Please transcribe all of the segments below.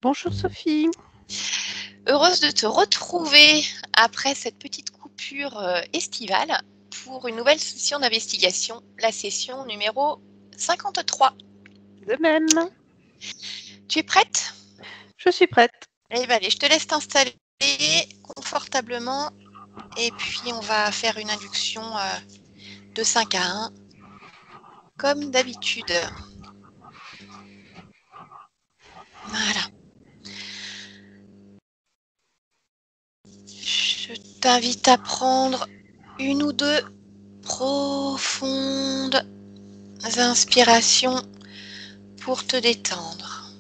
Bonjour Sophie. Heureuse de te retrouver après cette petite coupure estivale pour une nouvelle session d'investigation, la session numéro 53. De même. Tu es prête? Je suis prête. Eh bien, allez, je te laisse t'installer confortablement et puis on va faire une induction de 5 à 1 comme d'habitude. Voilà. Je t'invite à prendre une ou deux profondes inspirations pour te détendre.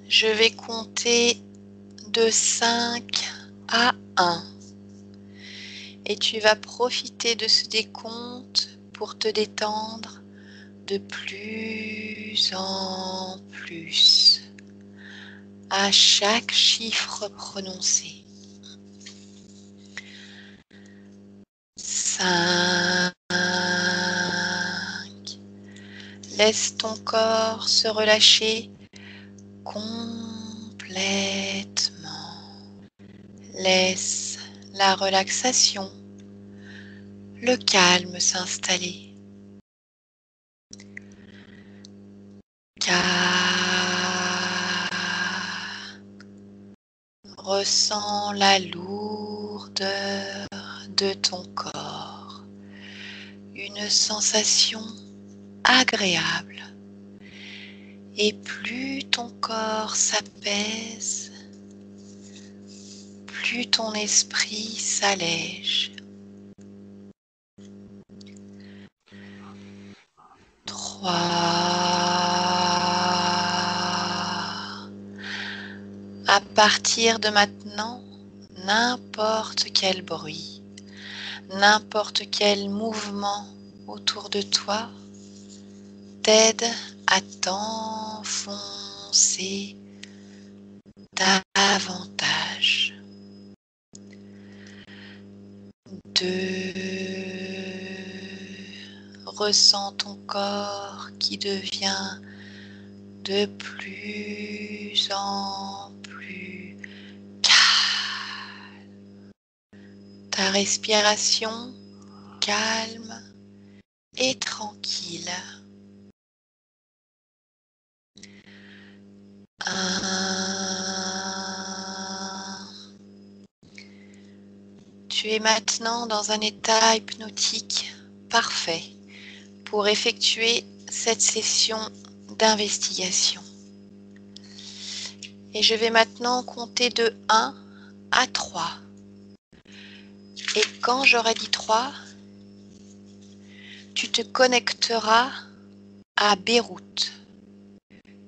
Je vais compter de 5 à 1 et tu vas profiter de ce décompte pour te détendre de plus en plus à chaque chiffre prononcé. 5. Laisse ton corps se relâcher complètement. Laisse la relaxation, le calme s'installer. 4. Ressens la lourdeur de ton corps, une sensation agréable. Et plus ton corps s'apaise, plus ton esprit s'allège. 3. À partir de maintenant, n'importe quel bruit, n'importe quel mouvement autour de toi t'aide à t'enfoncer davantage. 2. Ressens ton corps qui devient de plus en plus calme. Ta respiration calme et tranquille. 1. Tu es maintenant dans un état hypnotique parfait pour effectuer cette session d'investigation. Et je vais maintenant compter de 1 à 3. Et quand j'aurai dit 3, tu te connecteras à Beyrouth,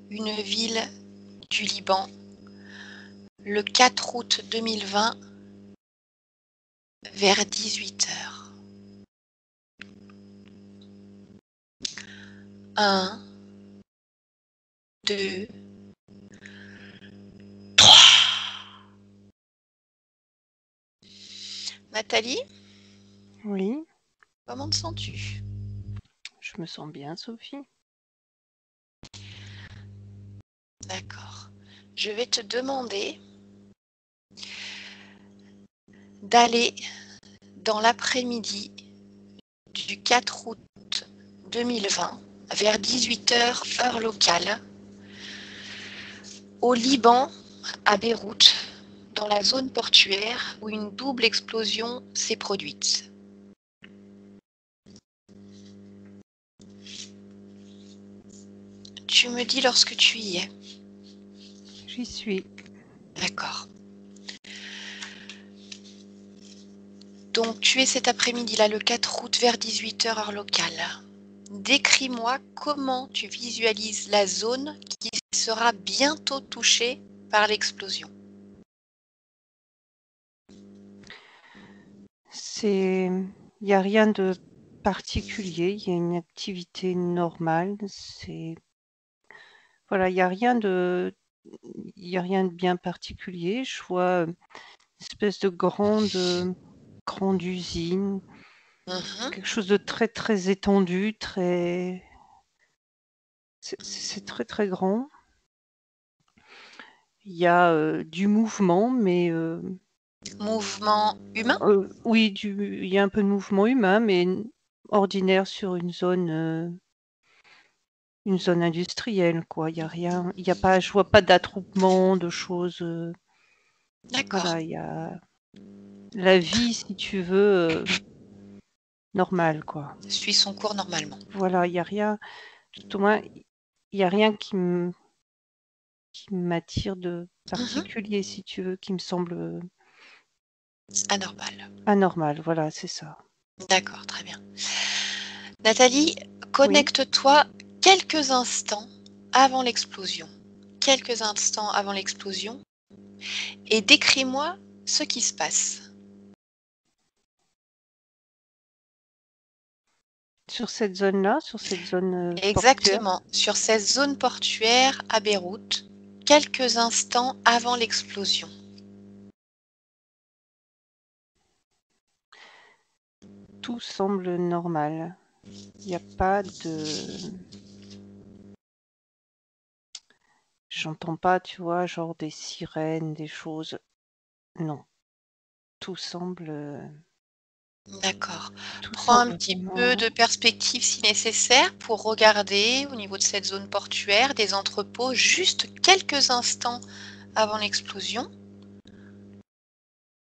une ville du Liban, le 4 août 2020 vers 18h. 1, 2, 3. Nathalie, Oui, comment te sens-tu? je me sens bien Sophie. D'accord. Je vais te demander d'aller dans l'après-midi du 4 août 2020 vers 18h heure locale au Liban, à Beyrouth, dans la zone portuaire où une double explosion s'est produite. Tu me dis lorsque tu y es. J'y suis. D'accord. Donc tu es cet après-midi-là, le 4 août, vers 18h heure locale. Décris-moi comment tu visualises la zone qui sera bientôt touchée par l'explosion. Il n'y a rien de particulier, il y a une activité normale. Voilà, il n'y a rien de bien particulier. Je vois une espèce de grande usine, quelque chose de très très étendu, c'est très très grand. Il y a du mouvement, mais Mouvement humain? oui, il y a un peu de mouvement humain, mais ordinaire sur une zone industrielle, quoi. Il y a rien, il y a pas, je vois pas d'attroupement, de choses. D'accord. Voilà, il y a la vie, si tu veux, normale, quoi. Suit son cours normalement. Voilà, il y a rien, tout au moins, il y a rien qui m'attire de particulier, si tu veux, qui me semble Anormal. anormal. Voilà, c'est ça. D'accord, très bien. Nathalie, Oui. connecte-toi quelques instants avant l'explosion. Quelques instants avant l'explosion et décris-moi ce qui se passe. Sur cette zone-là, sur cette zone portuaire, Exactement, sur cette zone portuaire à Beyrouth, quelques instants avant l'explosion. tout semble normal. Il n'y a pas de... J'entends pas, tu vois, genre des sirènes, des choses. Non, tout semble... D'accord. Tout Prends un semble petit peu vraiment... de perspective si nécessaire pour regarder au niveau de cette zone portuaire des entrepôts juste quelques instants avant l'explosion.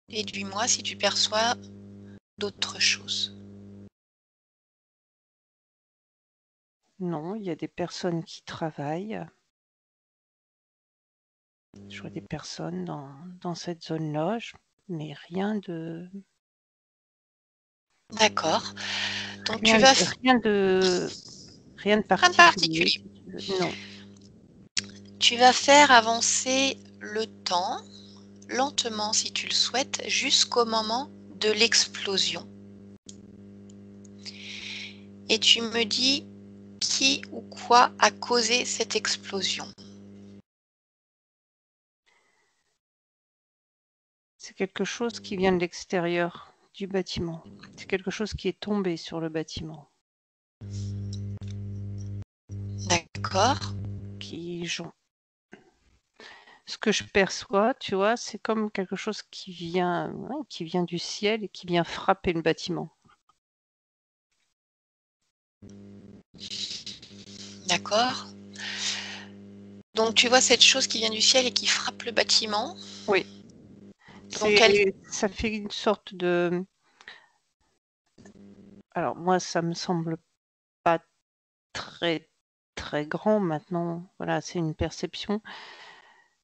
Et dis-moi si tu perçois d'autres choses. Non, il y a des personnes qui travaillent. Je vois des personnes dans cette zone-là, mais rien de... D'accord. Donc tu Rien, vas rien de... Rien de rien de particulier, particulier. si tu veux. Non. Tu vas faire avancer le temps lentement si tu le souhaites jusqu'au moment de l'explosion. Et tu me dis qui ou quoi a causé cette explosion. C'est quelque chose qui vient de l'extérieur du bâtiment. C'est quelque chose qui est tombé sur le bâtiment. D'accord. Ce que je perçois, tu vois, c'est comme quelque chose ouais, qui vient du ciel et qui vient frapper le bâtiment. D'accord. Donc tu vois cette chose qui vient du ciel et qui frappe le bâtiment. Oui, Donc elle... ça fait une sorte de... Alors moi, ça me semble pas très très grand maintenant. Voilà, c'est une perception.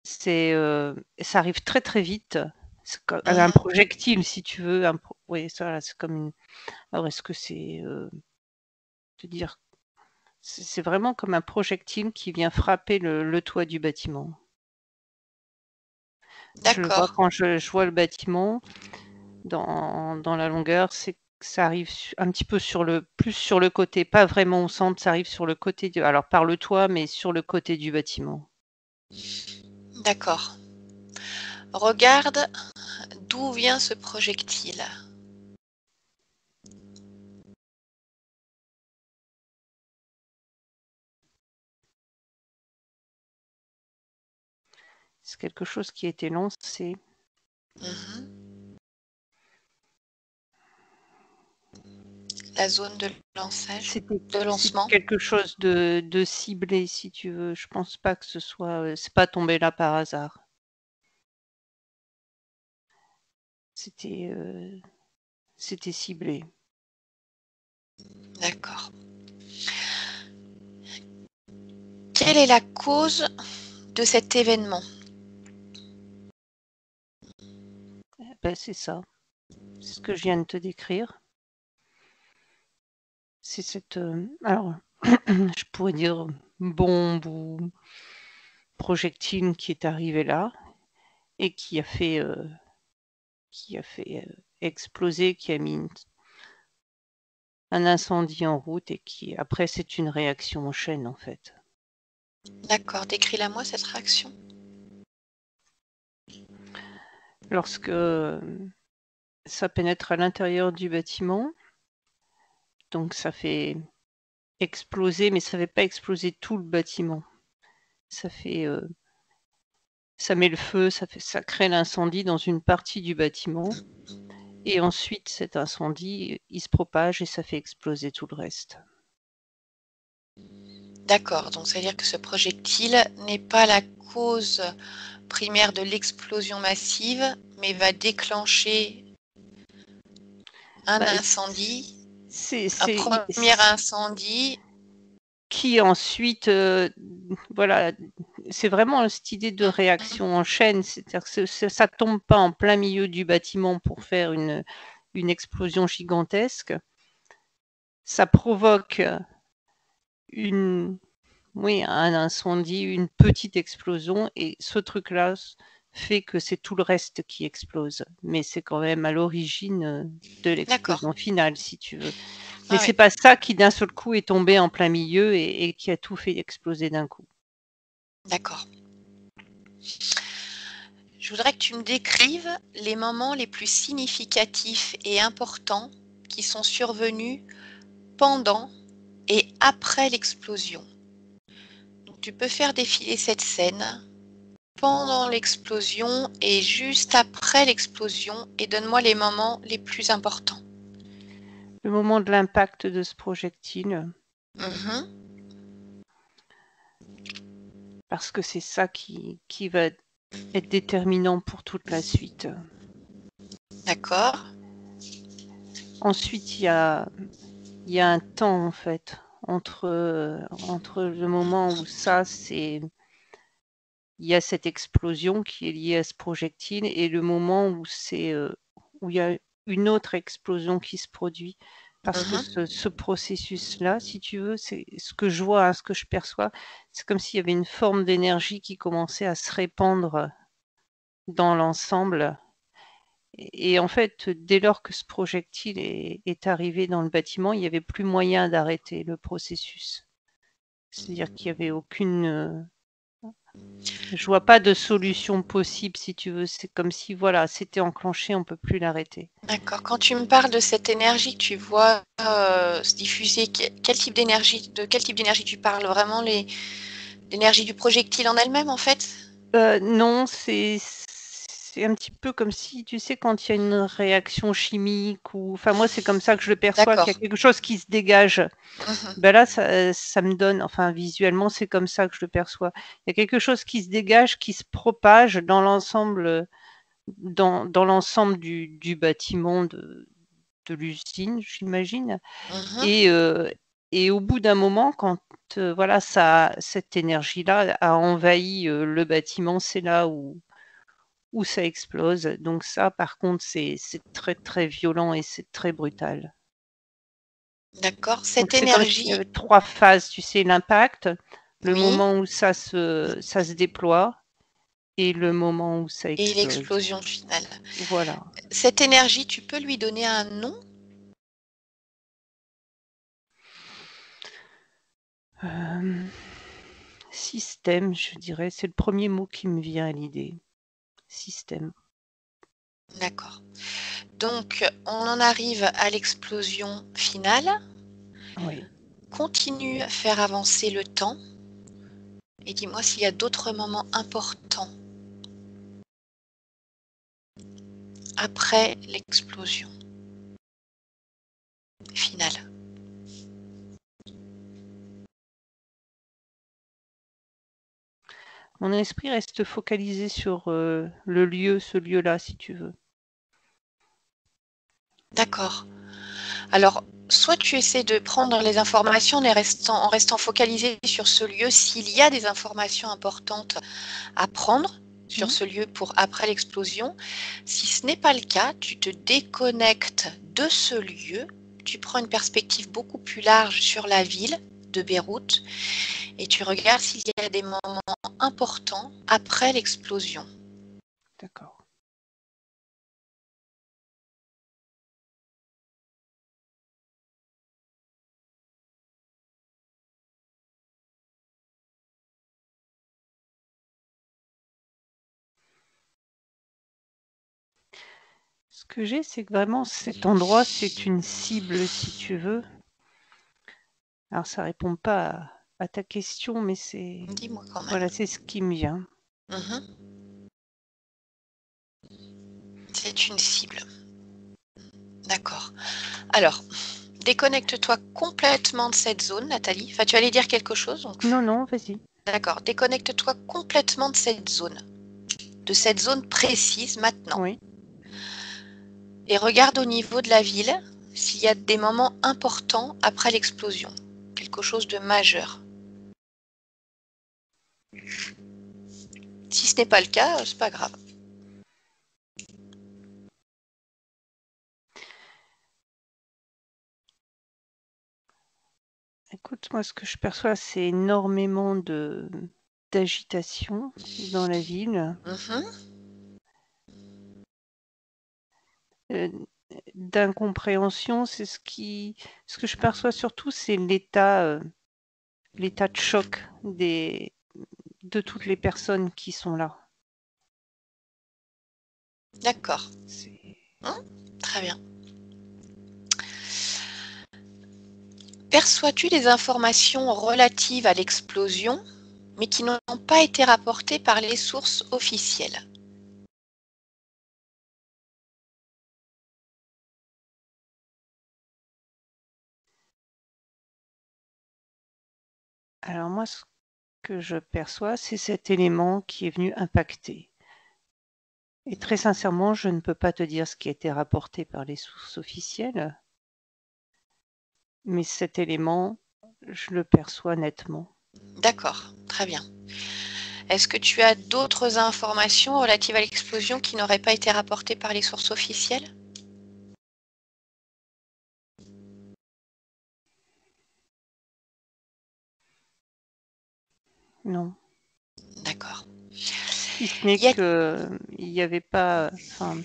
Ça arrive très très vite. C'est comme un projectile, si tu veux. Oui, ça, c'est comme une. Alors, est-ce que c'est te dire, c'est vraiment comme un projectile qui vient frapper le toit du bâtiment. Je le vois D'accord. quand je vois le bâtiment dans la longueur, ça arrive un petit peu plus sur le côté, pas vraiment au centre, ça arrive sur le côté alors par le toit, mais sur le côté du bâtiment. D'accord. Regarde d'où vient ce projectile. C'est quelque chose qui a été lancé. La zone de lançage, C'était de lancement. quelque chose de ciblé, si tu veux. Je pense pas que ce soit, c'est pas tombé là par hasard. C'était ciblé. D'accord. Quelle est la cause de cet événement? Ben, c'est ça. C'est ce que je viens de te décrire. C'est cette, alors, je pourrais dire bombe ou projectile qui est arrivé là et qui a fait exploser, qui a mis un incendie en route et qui, après, c'est une réaction en chaîne, en fait. D'accord, décris-la moi cette réaction. Lorsque ça pénètre à l'intérieur du bâtiment, donc ça fait exploser, mais ça fait pas exploser tout le bâtiment. Ça fait ça met le feu, ça crée l'incendie dans une partie du bâtiment. Et ensuite, cet incendie, il se propage et ça fait exploser tout le reste. D'accord, donc ça veut dire que ce projectile n'est pas la cause primaire de l'explosion massive, mais va déclencher un Bah, incendie, c'est un premier incendie. qui ensuite, voilà, c'est vraiment cette idée de réaction en chaîne, c'est-à-dire que ça tombe pas en plein milieu du bâtiment pour faire une explosion gigantesque. Ça provoque un incendie, une petite explosion, et ce truc-là fait que c'est tout le reste qui explose. Mais c'est quand même à l'origine de l'explosion finale, si tu veux. Mais c'est pas ça qui d'un seul coup est tombé en plein milieu et qui a tout fait exploser d'un coup. D'accord. Je voudrais que tu me décrives les moments les plus significatifs et importants qui sont survenus pendant et après l'explosion. Donc, tu peux faire défiler cette scène pendant l'explosion et juste après l'explosion, et donne-moi les moments les plus importants. Le moment de l'impact de ce projectile, parce que c'est ça qui va être déterminant pour toute la suite. D'accord. Ensuite, il y a un temps, en fait, entre le moment où il y a cette explosion qui est liée à ce projectile et le moment où où il y a une autre explosion qui se produit. Parce que ce processus-là, si tu veux, c'est ce que je vois, ce que je perçois, c'est comme s'il y avait une forme d'énergie qui commençait à se répandre dans l'ensemble. Et en fait, dès lors que ce projectile est arrivé dans le bâtiment, il n'y avait plus moyen d'arrêter le processus. C'est-à-dire qu'il n'y avait aucune... Je vois pas de solution possible, si tu veux. C'est comme si, voilà, c'était enclenché, on peut plus l'arrêter. D'accord. Quand tu me parles de cette énergie que tu vois se diffuser, quel type d'énergie, de quel type d'énergie tu parles? Vraiment l'énergie du projectile en elle-même, en fait? Non, c'est un petit peu comme si, tu sais, quand il y a une réaction chimique ou... Enfin, moi, c'est comme ça que je le perçois, qu'il y a quelque chose qui se dégage. Ben là, ça me donne... Enfin, visuellement, c'est comme ça que je le perçois. Il y a quelque chose qui se dégage, qui se propage dans l'ensemble dans l'ensemble du bâtiment de l'usine, j'imagine. Et au bout d'un moment, quand voilà, cette énergie-là a envahi le bâtiment, c'est là où ça explose. Donc ça, par contre, c'est très très violent et c'est très brutal. D'accord. Donc Cette c'est comme s'il y énergie, avait 3 phases, tu sais, l'impact, le oui, moment où ça se déploie et le moment où ça et explose. l'explosion finale. Voilà. Cette énergie, tu peux lui donner un nom? Système, je dirais, c'est le premier mot qui me vient à l'idée. Système. D'accord. Donc, on en arrive à l'explosion finale. Oui. Continue à faire avancer le temps et dis-moi s'il y a d'autres moments importants après l'explosion finale. Mon esprit reste focalisé sur le lieu, ce lieu-là, si tu veux. D'accord. Alors, soit tu essaies de prendre les informations en restant focalisé sur ce lieu, s'il y a des informations importantes à prendre sur ce lieu pour après l'explosion. Si ce n'est pas le cas, tu te déconnectes de ce lieu, tu prends une perspective beaucoup plus large sur la ville de Beyrouth et tu regardes s'il y a des moments importants après l'explosion. D'accord. Ce que j'ai, c'est que vraiment cet endroit, c'est une cible, si tu veux. Alors, ça répond pas à ta question, mais c'est... Dis-moi quand même. Voilà, c'est ce qui me vient. C'est une cible. D'accord. Alors, déconnecte-toi complètement de cette zone, Nathalie. Enfin, tu allais dire quelque chose, donc... Non, vas-y. D'accord. Déconnecte-toi complètement de cette zone précise maintenant. Oui. Et regarde au niveau de la ville s'il y a des moments importants après l'explosion. Quelque chose de majeur. Si ce n'est pas le cas, c'est pas grave. Écoute, moi, ce que je perçois, c'est énormément d'agitation dans la ville. D'incompréhension, c'est ce que je perçois surtout, c'est l'état de choc de toutes les personnes qui sont là. D'accord. Très bien. Perçois-tu des informations relatives à l'explosion, mais qui n'ont pas été rapportées par les sources officielles? Alors moi, ce que je perçois, c'est cet élément qui est venu impacter. Et très sincèrement, je ne peux pas te dire ce qui a été rapporté par les sources officielles, mais cet élément, je le perçois nettement. D'accord, très bien. Est-ce que tu as d'autres informations relatives à l'explosion qui n'auraient pas été rapportées par les sources officielles? Non. D'accord. Si ce n'est qu'il n'y avait pas... Enfin,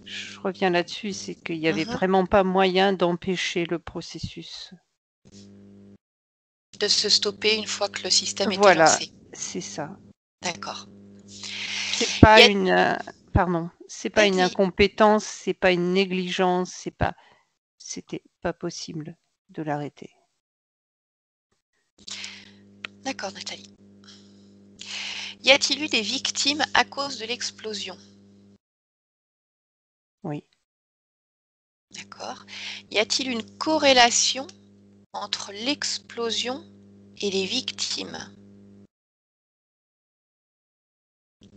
je reviens là-dessus, c'est qu'il n'y avait vraiment pas moyen d'empêcher le processus. De se stopper une fois que le système était Voilà, lancé. c'est ça. D'accord. C'est pas c'est pas une incompétence, c'est pas une négligence, c'était pas possible de l'arrêter. D'accord, Nathalie. Y a-t-il eu des victimes à cause de l'explosion? Oui. D'accord. Y a-t-il une corrélation entre l'explosion et les victimes?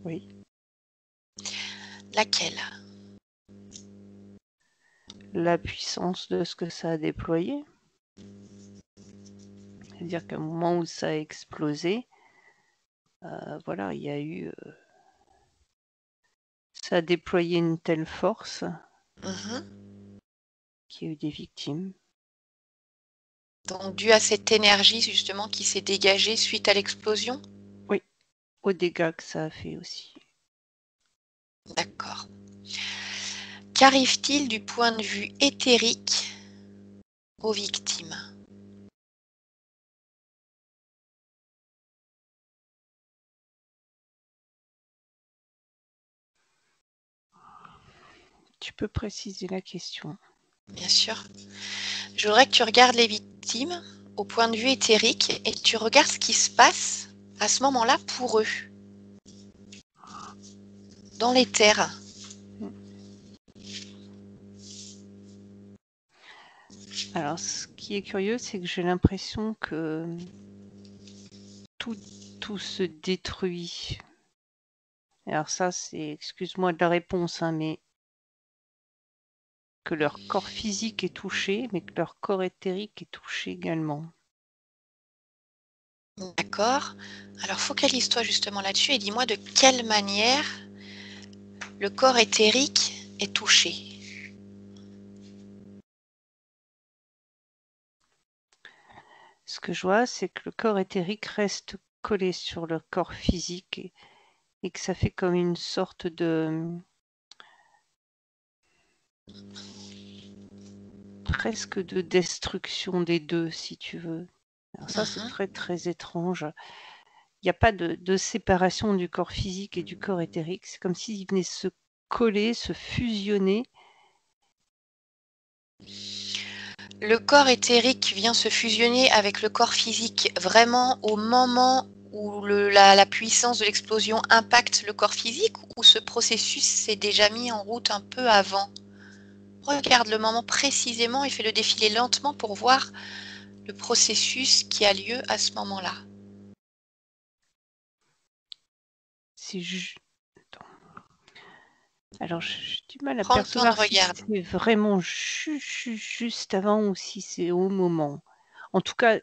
Oui. Laquelle? La puissance de ce que ça a déployé. C'est-à-dire qu'au moment où ça a explosé, voilà, il y a eu... ça a déployé une telle force qu'il y a eu des victimes. Donc dû à cette énergie justement qui s'est dégagée suite à l'explosion? Oui, aux dégâts que ça a fait aussi. D'accord. Qu'arrive-t-il du point de vue éthérique aux victimes? Tu peux préciser la question? Bien sûr. Je voudrais que tu regardes les victimes au point de vue éthérique et que tu regardes ce qui se passe à ce moment-là pour eux, dans l'éther. Alors, ce qui est curieux, c'est que j'ai l'impression que tout se détruit. Alors ça, c'est, excuse-moi de la réponse, hein, mais que leur corps physique est touché, mais que leur corps éthérique est touché également. D'accord. Alors focalise-toi justement là-dessus et dis-moi de quelle manière le corps éthérique est touché. Ce que je vois, c'est que le corps éthérique reste collé sur le corps physique et que ça fait comme une sorte de... presque de destruction des deux, si tu veux. Alors ça, c'est très, très étrange. Il n'y a pas de séparation du corps physique et du corps éthérique. C'est comme s'ils venaient se coller, se fusionner. Le corps éthérique vient se fusionner avec le corps physique vraiment au moment où la puissance de l'explosion impacte le corps physique, ou ce processus s'est déjà mis en route un peu avant? Regarde le moment précisément et fais-le défiler lentement pour voir le processus qui a lieu à ce moment-là. Attends. Alors, j'ai du mal à Prends le temps de percevoir si regarder. c'est vraiment juste avant ou si c'est au moment. En tout cas,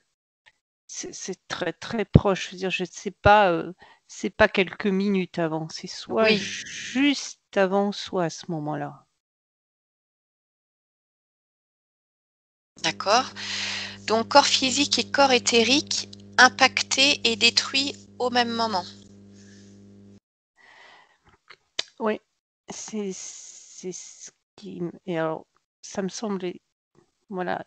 c'est très très proche. Je veux dire, je ne sais pas, c'est pas quelques minutes avant. C'est soit Oui, juste avant, soit à ce moment-là. d'accord. Donc corps physique et corps éthérique impactés et détruits au même moment. Oui, c'est ce qui. Et alors, ça me semblait, voilà,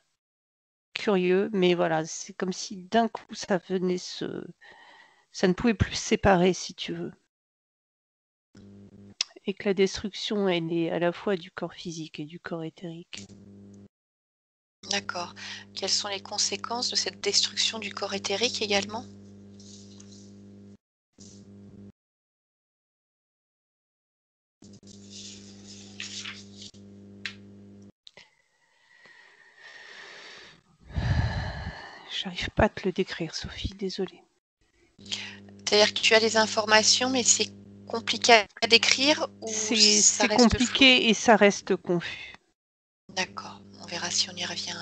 curieux, mais voilà, c'est comme si d'un coup ça venait ça ne pouvait plus se séparer, si tu veux. Et que la destruction, elle est à la fois du corps physique et du corps éthérique. D'accord. Quelles sont les conséquences de cette destruction du corps éthérique également? J'arrive pas à te le décrire, Sophie, désolée. C'est-à-dire que tu as des informations, mais c'est compliqué à décrire, ou ça C'est reste flou? compliqué et ça reste confus. D'accord. On verra si on y revient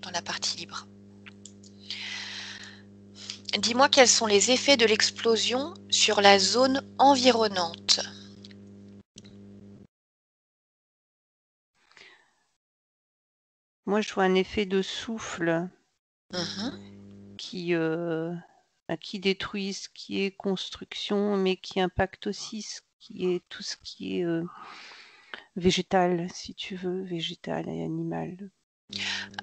dans la partie libre. Dis-moi quels sont les effets de l'explosion sur la zone environnante. Moi, je vois un effet de souffle Mhm. qui détruit ce qui est construction, mais qui impacte aussi tout ce qui est végétal, si tu veux, végétal et animal.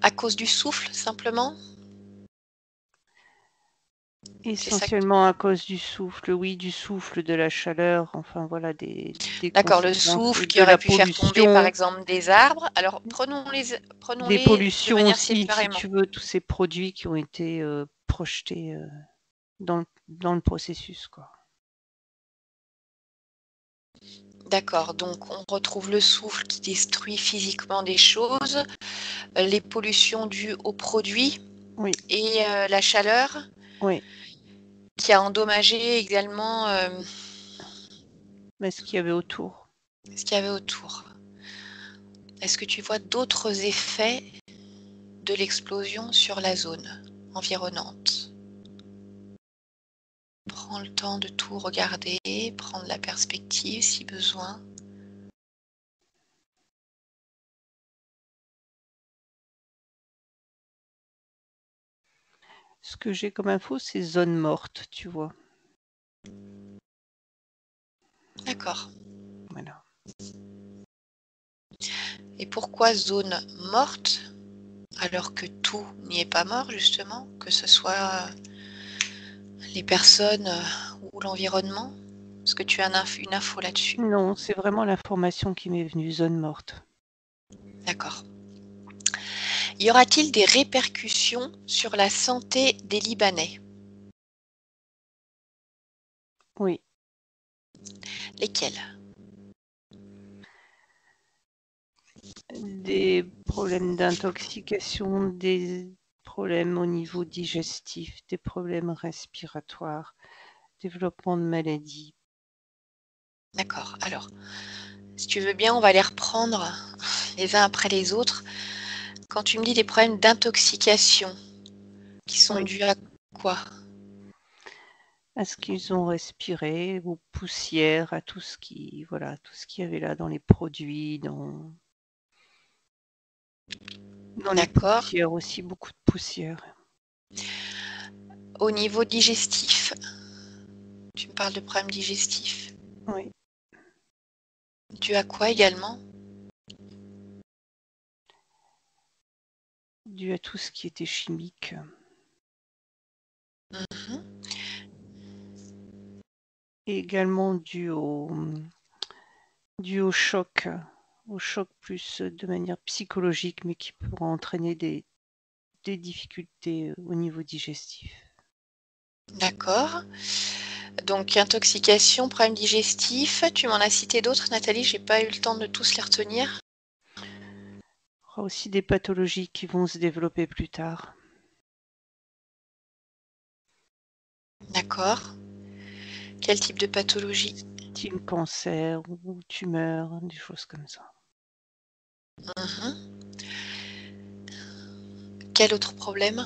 À cause du souffle, simplement? C'est ça que... Essentiellement à cause du souffle, oui, du souffle, de la chaleur, enfin voilà, des D'accord, le conséquences souffle qui de aurait la pu faire tomber, par pollution, exemple, des arbres. Alors, des prenons-les de pollutions manière aussi, si séparément. tu veux, tous ces produits qui ont été projetés dans le processus, quoi. D'accord, donc on retrouve le souffle qui détruit physiquement des choses, les pollutions dues aux produits Oui, et la chaleur oui, qui a endommagé également mais ce qu'il y avait autour. ce qu'il y avait autour. Est-ce que tu vois d'autres effets de l'explosion sur la zone environnante? Prends le temps de tout regarder, prendre la perspective si besoin. Ce que j'ai comme info, c'est zone morte, tu vois. D'accord. Voilà. Et pourquoi zone morte alors que tout n'y est pas mort, justement, que ce soit les personnes ou l'environnement? Est-ce que tu as une info là-dessus? Non, c'est vraiment l'information qui m'est venue, zone morte. D'accord. Y aura-t-il des répercussions sur la santé des Libanais? Oui. Lesquelles? Des problèmes d'intoxication, des problèmes au niveau digestif, des problèmes respiratoires, développement de maladies. D'accord. Alors, si tu veux bien, on va les reprendre les uns après les autres. Quand tu me dis des problèmes d'intoxication, qui sont Oui. dus à quoi? À ce qu'ils ont respiré, aux poussières, à tout ce qui, voilà, tout ce qu'il y avait là dans les produits, dans les D'accord. poussières aussi, beaucoup de poussières. Au niveau digestif, tu me parles de problèmes digestifs. Oui. Dû à quoi également? Dû à tout ce qui était chimique. Mhm. Et également dû au choc plus de manière psychologique, mais qui pourra entraîner des difficultés au niveau digestif. D'accord. Donc intoxication, problème digestif. Tu m'en as cité d'autres, Nathalie, j'ai pas eu le temps de tous les retenir. Il y aura aussi des pathologies qui vont se développer plus tard. D'accord. Quel type de pathologie? Style cancer ou tumeur, des choses comme ça. Mhm. Quel autre problème?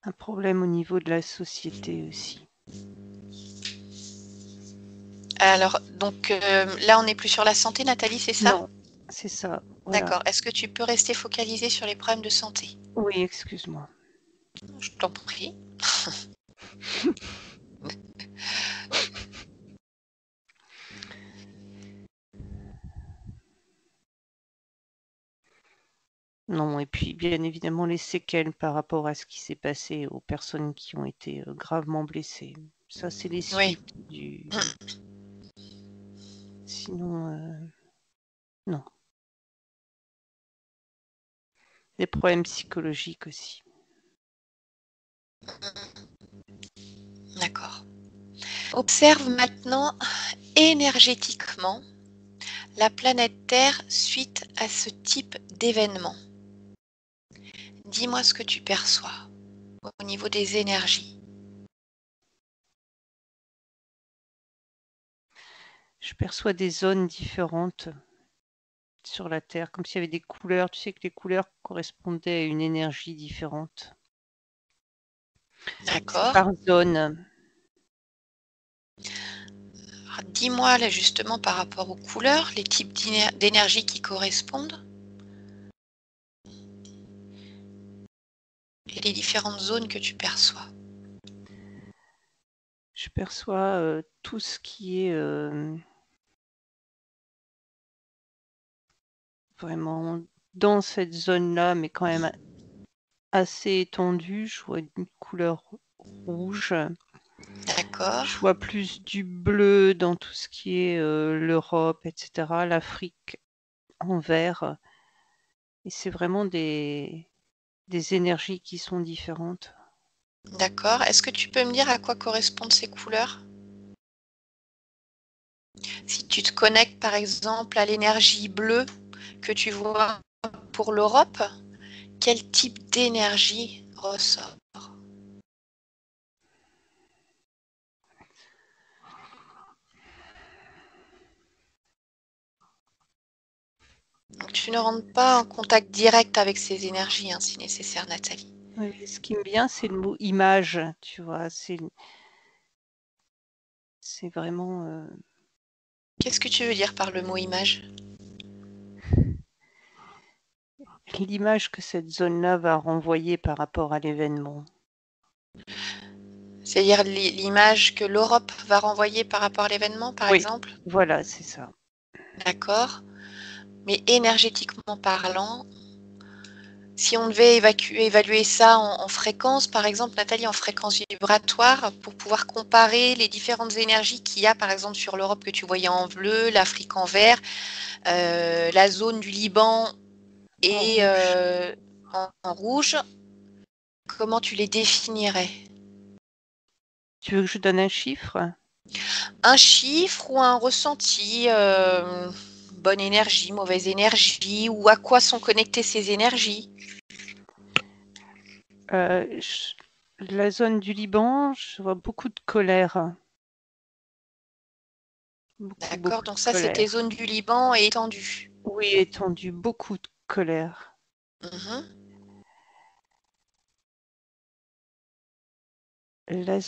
Un problème au niveau de la société aussi. Alors, donc là, on n'est plus sur la santé, Nathalie, c'est ça? Non, c'est ça, voilà. D'accord. Est-ce que tu peux rester focalisée sur les problèmes de santé? Oui, excuse-moi. Je t'en prie. Non, et puis bien évidemment les séquelles par rapport à ce qui s'est passé aux personnes qui ont été gravement blessées. Ça, c'est les Oui. suites du. Sinon, non. Des problèmes psychologiques aussi. D'accord. Observe maintenant énergétiquement la planète Terre suite à ce type d'événement. Dis-moi ce que tu perçois au niveau des énergies. Je perçois des zones différentes sur la Terre, comme s'il y avait des couleurs. Tu sais que les couleurs correspondaient à une énergie différente. C'est D'accord. par zone. Alors, dis-moi là justement par rapport aux couleurs, les types d'énergie qui correspondent et les différentes zones que tu perçois. Je perçois tout ce qui est vraiment dans cette zone-là, mais quand même assez étendue. Je vois une couleur rouge. D'accord. Je vois plus du bleu dans tout ce qui est l'Europe, etc. L'Afrique en vert. Et c'est vraiment des énergies qui sont différentes. D'accord. Est-ce que tu peux me dire à quoi correspondent ces couleurs? Si tu te connectes par exemple à l'énergie bleue que tu vois pour l'Europe, quel type d'énergie ressort? Donc, tu ne rentres pas en contact direct avec ces énergies, hein, si nécessaire, Nathalie. Oui, ce qui me vient, c'est le mot image, tu vois. C'est vraiment Qu'est-ce que tu veux dire par le mot image? l'image que cette zone-là va renvoyer par rapport à l'événement. C'est-à-dire l'image que l'Europe va renvoyer par rapport à l'événement, par Oui, exemple? voilà, c'est ça. D'accord. Mais énergétiquement parlant, si on devait évaluer ça en fréquence, par exemple, Nathalie, en fréquence vibratoire, pour pouvoir comparer les différentes énergies qu'il y a, par exemple, sur l'Europe que tu voyais en bleu, l'Afrique en vert, la zone du Liban En et rouge. en rouge, comment tu les définirais? Tu veux que je donne un chiffre? Un chiffre ou un ressenti, bonne énergie, mauvaise énergie, ou à quoi sont connectées ces énergies? La zone du Liban, je vois beaucoup de colère. Beaucoup, D'accord, beaucoup de donc ça, c'est tes colère. zones du Liban et étendues. Oui, étendu, beaucoup de colère. Mhm. La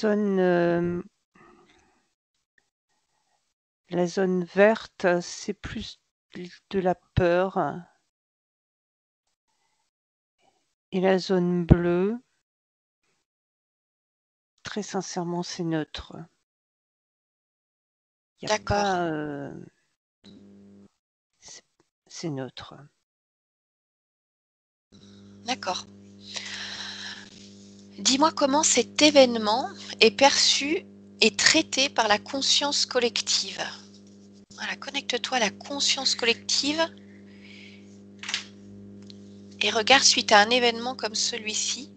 zone verte, c'est plus de la peur. Et la zone bleue, très sincèrement, c'est neutre. Il n'y a D'accord, pas. C'est neutre. d'accord. Dis-moi comment cet événement est perçu et traité par la conscience collective. Voilà, connecte-toi à la conscience collective et regarde suite à un événement comme celui-ci,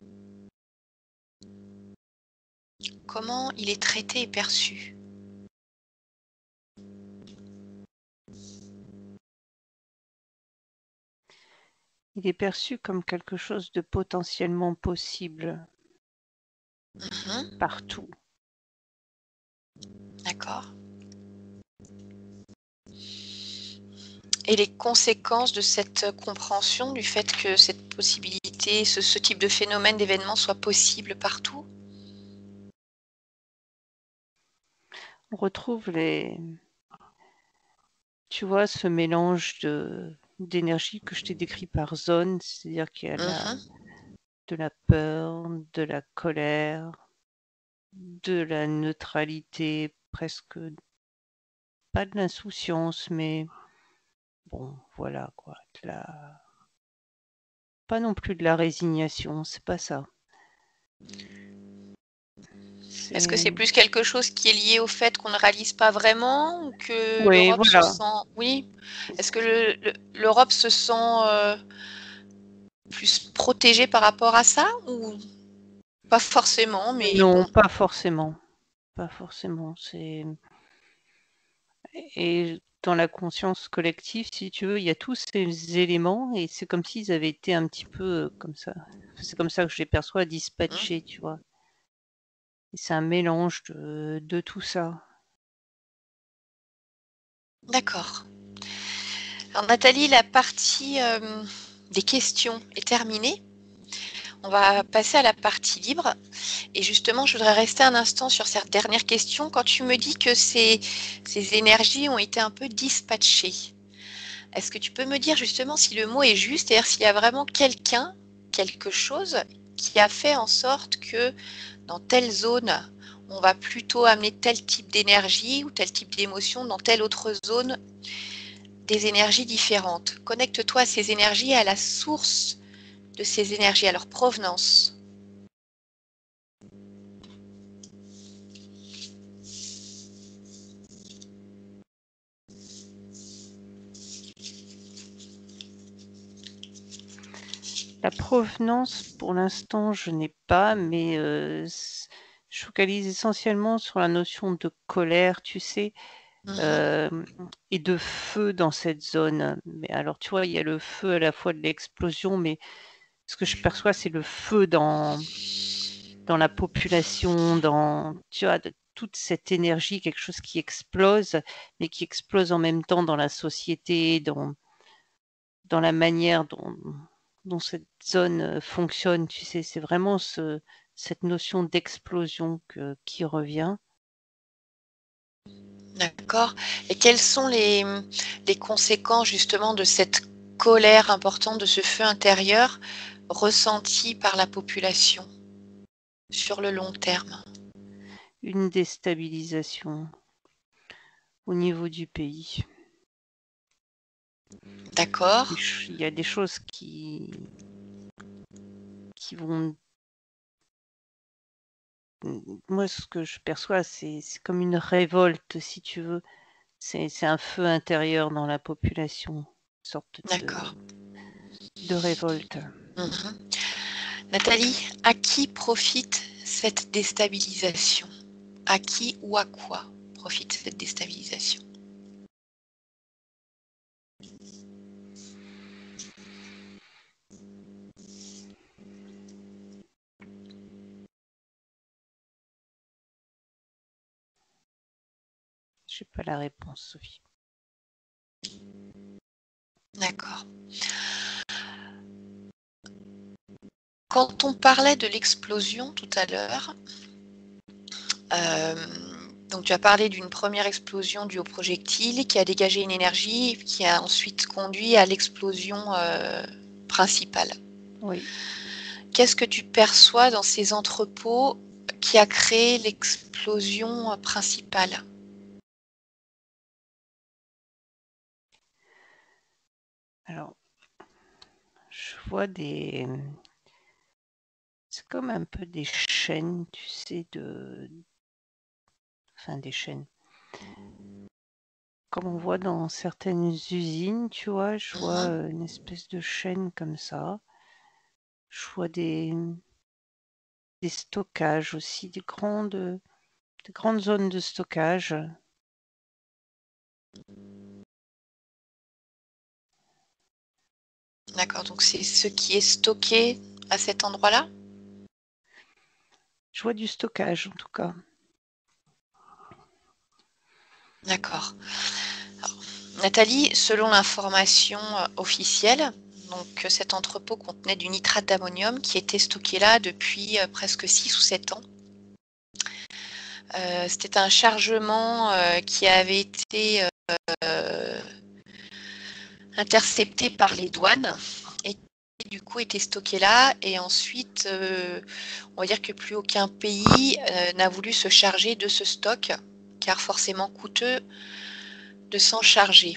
comment il est traité et perçu? Il est perçu comme quelque chose de potentiellement possible Mhm. partout. D'accord. Et les conséquences de cette compréhension, du fait que cette possibilité, ce type de phénomène, d'événement soit possible partout? On retrouve tu vois, ce mélange d'énergie que je t'ai décrit par zone, c'est-à-dire qu'il y a Mhm. de la peur, de la colère, de la neutralité, presque pas de l'insouciance, mais bon, voilà quoi, pas non plus de la résignation, c'est pas ça. Est-ce que c'est C'est plus quelque chose qui est lié au fait qu'on ne réalise pas vraiment ou que oui, l'Europe se voilà. sent... Oui. Est-ce que l'Europe se sent plus protégée par rapport à ça ou pas forcément, mais Non, bon. pas forcément, pas forcément. Et dans la conscience collective, si tu veux, il y a tous ces éléments et c'est comme s'ils avaient été un petit peu comme ça. C'est comme ça que je les perçois dispatchés, tu vois. Et c'est un mélange de tout ça. D'accord. Alors Nathalie, la partie des questions est terminée. On va passer à la partie libre. Et justement, je voudrais rester un instant sur cette dernière question. Quand tu me dis que ces énergies ont été un peu dispatchées, est-ce que tu peux me dire justement si le mot est juste, c'est-à-dire s'il y a vraiment quelqu'un, quelque chose qui a fait en sorte que dans telle zone, on va plutôt amener tel type d'énergie ou tel type d'émotion, dans telle autre zone, des énergies différentes. Connecte-toi à ces énergies, à la source de ces énergies, à leur provenance. La provenance, pour l'instant, je n'ai pas, mais je focalise essentiellement sur la notion de colère, tu sais, et de feu dans cette zone. Mais alors, tu vois, il y a le feu à la fois de l'explosion, mais ce que je perçois, c'est le feu dans la population, tu vois, de toute cette énergie, quelque chose qui explose, mais qui explose en même temps dans la société, dans la manière dont cette zone fonctionne. Tu sais, c'est vraiment cette notion d'explosion qui revient. D'accord. Et quelles sont les conséquences justement de cette colère importante, de ce feu intérieur ressenti par la population sur le long terme? Une déstabilisation au niveau du pays. D'accord. Il y a des choses qui vont. Moi, ce que je perçois, c'est comme une révolte, si tu veux. C'est un feu intérieur dans la population, une sorte D'accord. de révolte. Mhm. Nathalie, à qui profite cette déstabilisation? À qui ou à quoi profite cette déstabilisation? Je n'ai pas la réponse, Sophie. D'accord. Quand on parlait de l'explosion tout à l'heure, donc tu as parlé d'une première explosion due au projectile qui a dégagé une énergie qui a ensuite conduit à l'explosion principale. Oui. Qu'est-ce que tu perçois dans ces entrepôts qui a créé l'explosion principale? Alors, je vois c'est comme un peu des chaînes, tu sais, enfin des chaînes. Comme on voit dans certaines usines, tu vois, je vois Mhm. une espèce de chaîne comme ça. Je vois des stockages aussi, des grandes zones de stockage. D'accord, donc c'est ce qui est stocké à cet endroit-là? Je vois du stockage en tout cas. D'accord. Nathalie, selon l'information officielle, donc cet entrepôt contenait du nitrate d'ammonium qui était stocké là depuis presque 6 ou 7 ans. C'était un chargement qui avait été intercepté par les douanes et qui du coup était stocké là. Et ensuite, on va dire que plus aucun pays n'a voulu se charger de ce stock, car forcément coûteux de s'en charger.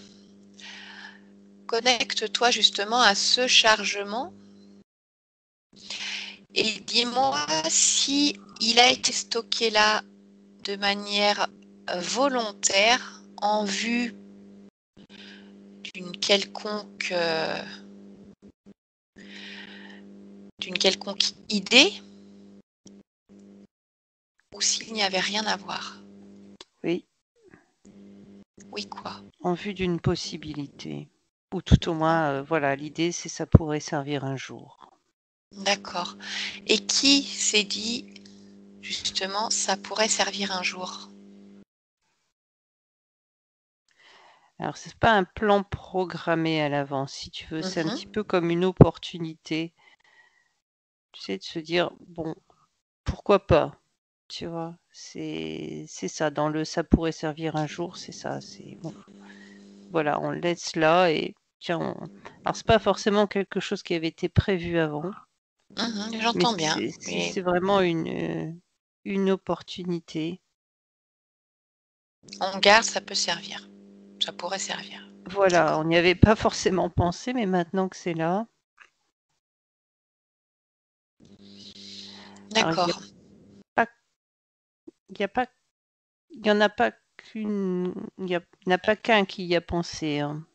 Connecte-toi justement à ce chargement et dis-moi si il a été stocké là de manière volontaire en vue d'une quelconque idée ou s'il n'y avait rien à voir. Oui, Oui, quoi? en vue d'une possibilité. Ou tout au moins, voilà, l'idée c'est ça pourrait servir un jour. D'accord. Et qui s'est dit justement ça pourrait servir un jour? Alors c'est pas un plan programmé à l'avance, si tu veux, c'est un petit Mhm. peu comme une opportunité, tu sais, de se dire bon, pourquoi pas, tu vois, c'est ça, dans le ça pourrait servir un jour, c'est ça, c'est bon, voilà, on le laisse là et tiens, alors c'est pas forcément quelque chose qui avait été prévu avant, Mhm, mais j'entends bien. Mais c'est vraiment une opportunité. on garde, ça peut servir. Ça pourrait servir. Voilà, D'accord. on n'y avait pas forcément pensé, mais maintenant que c'est là, alors il y a D'accord. pas, il y a pas, il y en a pas qu'une, il y en a pas qu'un qui y a pensé, hein,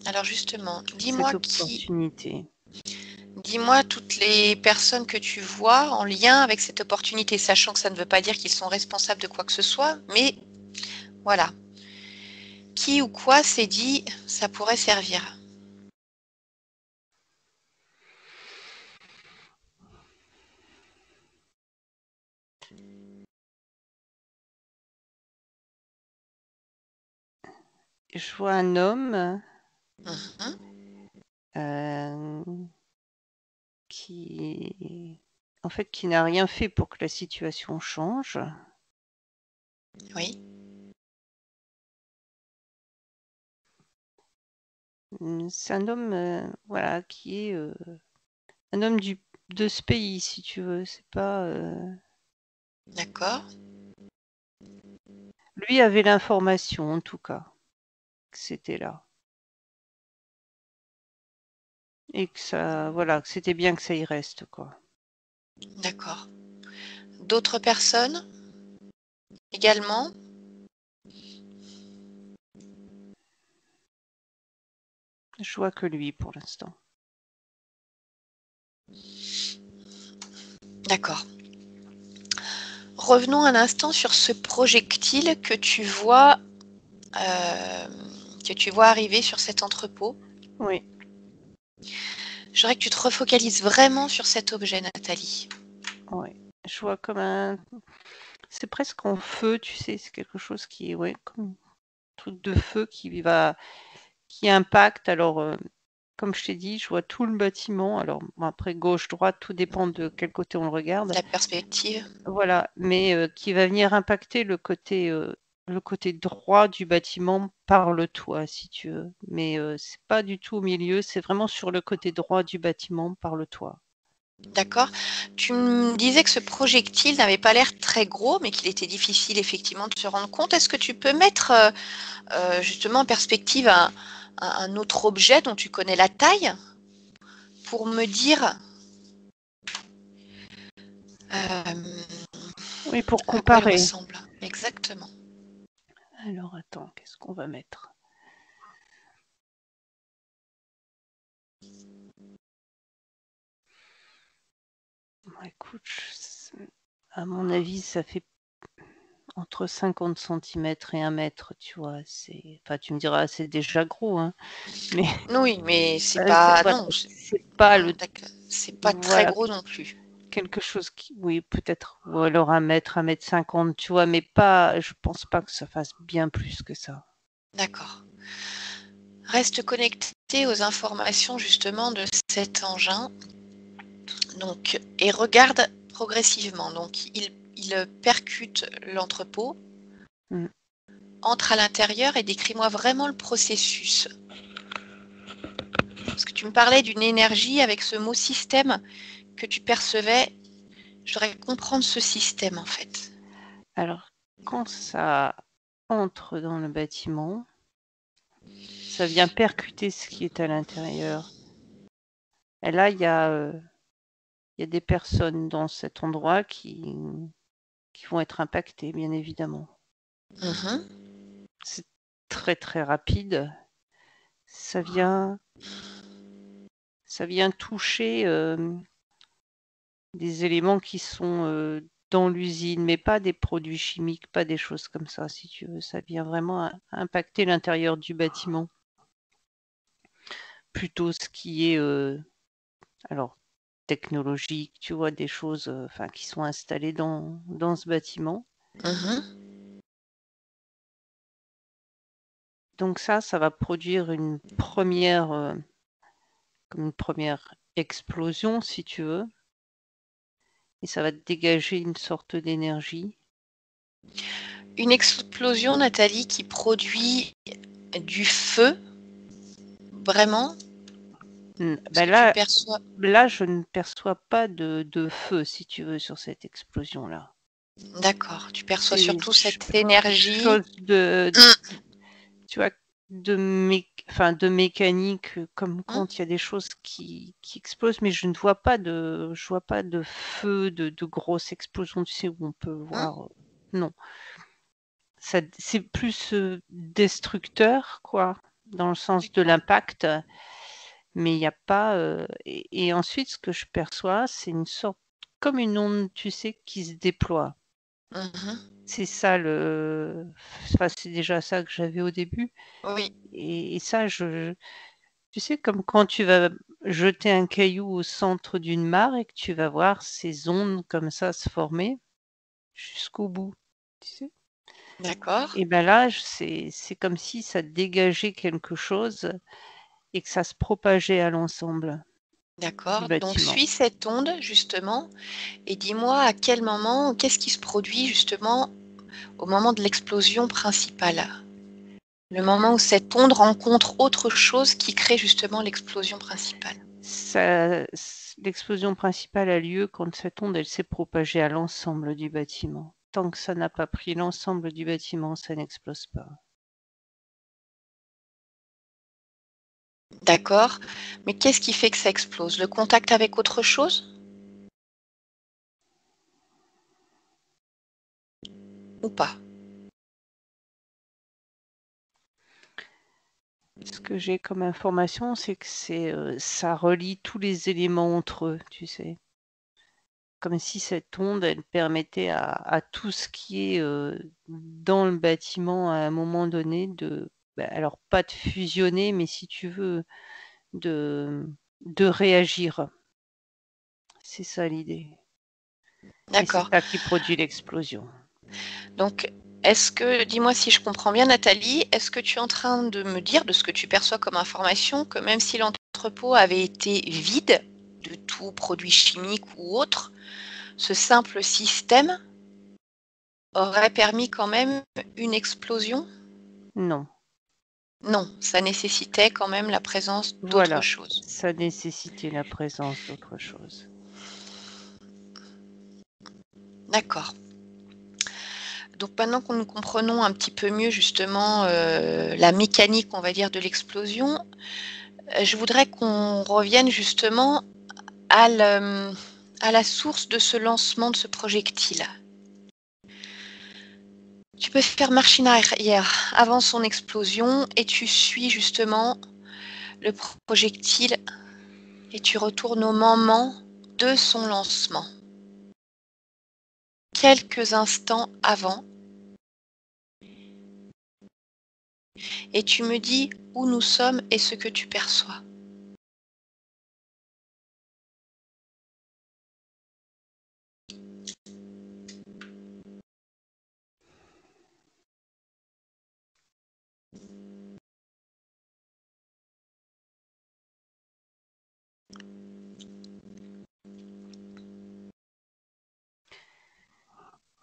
Alors justement, cette opportunité. dis-moi toutes les personnes que tu vois en lien avec cette opportunité, sachant que ça ne veut pas dire qu'ils sont responsables de quoi que ce soit, mais voilà. Qui ou quoi s'est dit ça pourrait servir? Je vois un homme Mhm. qui, en fait, qui n'a rien fait pour que la situation change. Oui. C'est un homme, voilà, qui est un homme de ce pays, si tu veux. C'est pas. D'accord. Lui avait l'information, en tout cas, que c'était là. Et que ça, voilà, que c'était bien que ça y reste, quoi. D'accord. D'autres personnes également? Je vois que lui pour l'instant. D'accord. Revenons un instant sur ce projectile euh, que tu vois arriver sur cet entrepôt. Oui, Je voudrais que tu te refocalises vraiment sur cet objet, Nathalie. oui. Je vois comme un. C'est presque en feu, tu sais. C'est quelque chose qui est, ouais, comme un truc de feu qui impacte. Alors, comme je t'ai dit, je vois tout le bâtiment. Alors, bon, après, gauche, droite, tout dépend de quel côté on le regarde. La perspective. Voilà, mais qui va venir impacter le côté droit du bâtiment par le toit, si tu veux. Mais c'est pas du tout au milieu, c'est vraiment sur le côté droit du bâtiment par le toit. D'accord. Tu me disais que ce projectile n'avait pas l'air très gros, mais qu'il était difficile effectivement de se rendre compte. Est-ce que tu peux mettre justement en perspective un autre objet dont tu connais la taille pour me dire Oui, pour à quoi il comparer. ressemble exactement? Alors attends, qu'est-ce qu'on va mettre? Écoute, à mon avis, ça fait entre 50 centimètres et 1 mètre, tu vois. Enfin, tu me diras, c'est déjà gros, hein. Mais Oui, mais c'est pas... voilà, Non, c'est pas c'est pas très voilà, gros non plus. quelque chose oui, peut-être, ou alors 1 mètre, 1 mètre 50, tu vois, mais pas, je pense pas que ça fasse bien plus que ça. D'accord. Reste connecté aux informations justement de cet engin. Donc, et regarde progressivement. Donc, il percute l'entrepôt, entre à l'intérieur et décris-moi vraiment le processus. Parce que tu me parlais d'une énergie avec ce mot système que tu percevais. Je voudrais comprendre ce système en fait. Alors, quand ça entre dans le bâtiment, ça vient percuter ce qui est à l'intérieur. Et là, il y a des personnes dans cet endroit qui vont être impactées, bien évidemment. C'est très très rapide. Ça vient toucher des éléments qui sont dans l'usine, mais pas des produits chimiques, pas des choses comme ça, si tu veux. Ça vient vraiment impacter l'intérieur du bâtiment. Plutôt ce qui est alors technologique, tu vois, des choses qui sont installées dans ce bâtiment. Donc ça va produire une première explosion, si tu veux. Et ça va dégager une sorte d'énergie. Une explosion, Nathalie, qui produit du feu, vraiment? Là, tu perçois... là, je ne perçois pas de feu, si tu veux, sur cette explosion-là. D'accord, tu perçois C'est surtout cette énergie. chose tu vois, de mécanique, comme quand il y a des choses qui explosent, mais je vois pas de feu, de grosses explosions, tu sais, où on peut voir. Non. C'est plus destructeur, quoi, dans le sens de l'impact, mais il n'y a pas. Et ensuite, ce que je perçois, c'est une sorte, comme une onde, tu sais, qui se déploie. C'est ça c'est déjà ça que j'avais au début. Oui. Et ça, tu sais, comme quand tu vas jeter un caillou au centre d'une mare et que tu vas voir ces ondes comme ça se former jusqu'au bout, tu sais. D'accord. Et ben là, c'est comme si ça dégageait quelque chose et que ça se propageait à l'ensemble du D'accord. Donc, bâtiment. suis cette onde, justement, et dis-moi à quel moment, qu'est-ce qui se produit, justement, au moment de l'explosion principale? Le moment où cette onde rencontre autre chose qui crée, justement, l'explosion principale. L'explosion principale a lieu quand cette onde, elle s'est propagée à l'ensemble du bâtiment. Tant que ça n'a pas pris l'ensemble du bâtiment, ça n'explose pas. D'accord. Mais qu'est-ce qui fait que ça explose? Le contact avec autre chose? Ou pas? Ce que j'ai comme information, c'est que ça relie tous les éléments entre eux, tu sais. Comme si cette onde, elle permettait à tout ce qui est dans le bâtiment à un moment donné alors pas de fusionner, mais si tu veux, de réagir. C'est ça l'idée. Et c'est D'accord. ça qui produit l'explosion. Donc, dis-moi si je comprends bien, Nathalie, est-ce que tu es en train de me dire, de ce que tu perçois comme information, que même si l'entrepôt avait été vide de tout produit chimique ou autre, ce simple système aurait permis quand même une explosion? Non. Non, ça nécessitait quand même la présence d'autre Voilà. chose. Ça nécessitait la présence d'autre chose. D'accord. Donc maintenant que nous comprenons un petit peu mieux justement la mécanique, on va dire, de l'explosion, je voudrais qu'on revienne justement à la source de ce lancement de ce projectile. Tu peux faire machine arrière avant son explosion et tu suis justement le projectile et tu retournes au moment de son lancement. quelques instants avant et tu me dis où nous sommes et ce que tu perçois.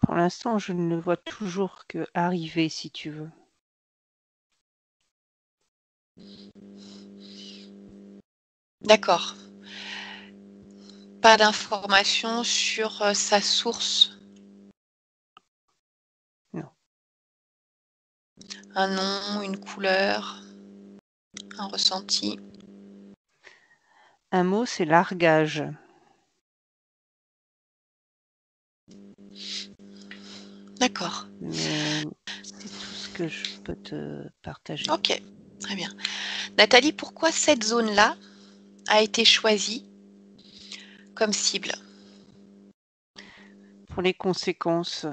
Pour l'instant, je ne le vois toujours que arriver, si tu veux. D'accord. Pas d'informations sur sa source. Non. Un nom, une couleur, un ressenti. Un mot, c'est largage. D'accord. Mais c'est tout ce que je peux te partager. Ok, très bien. Nathalie, pourquoi cette zone-là a été choisie comme cible? Pour les conséquences.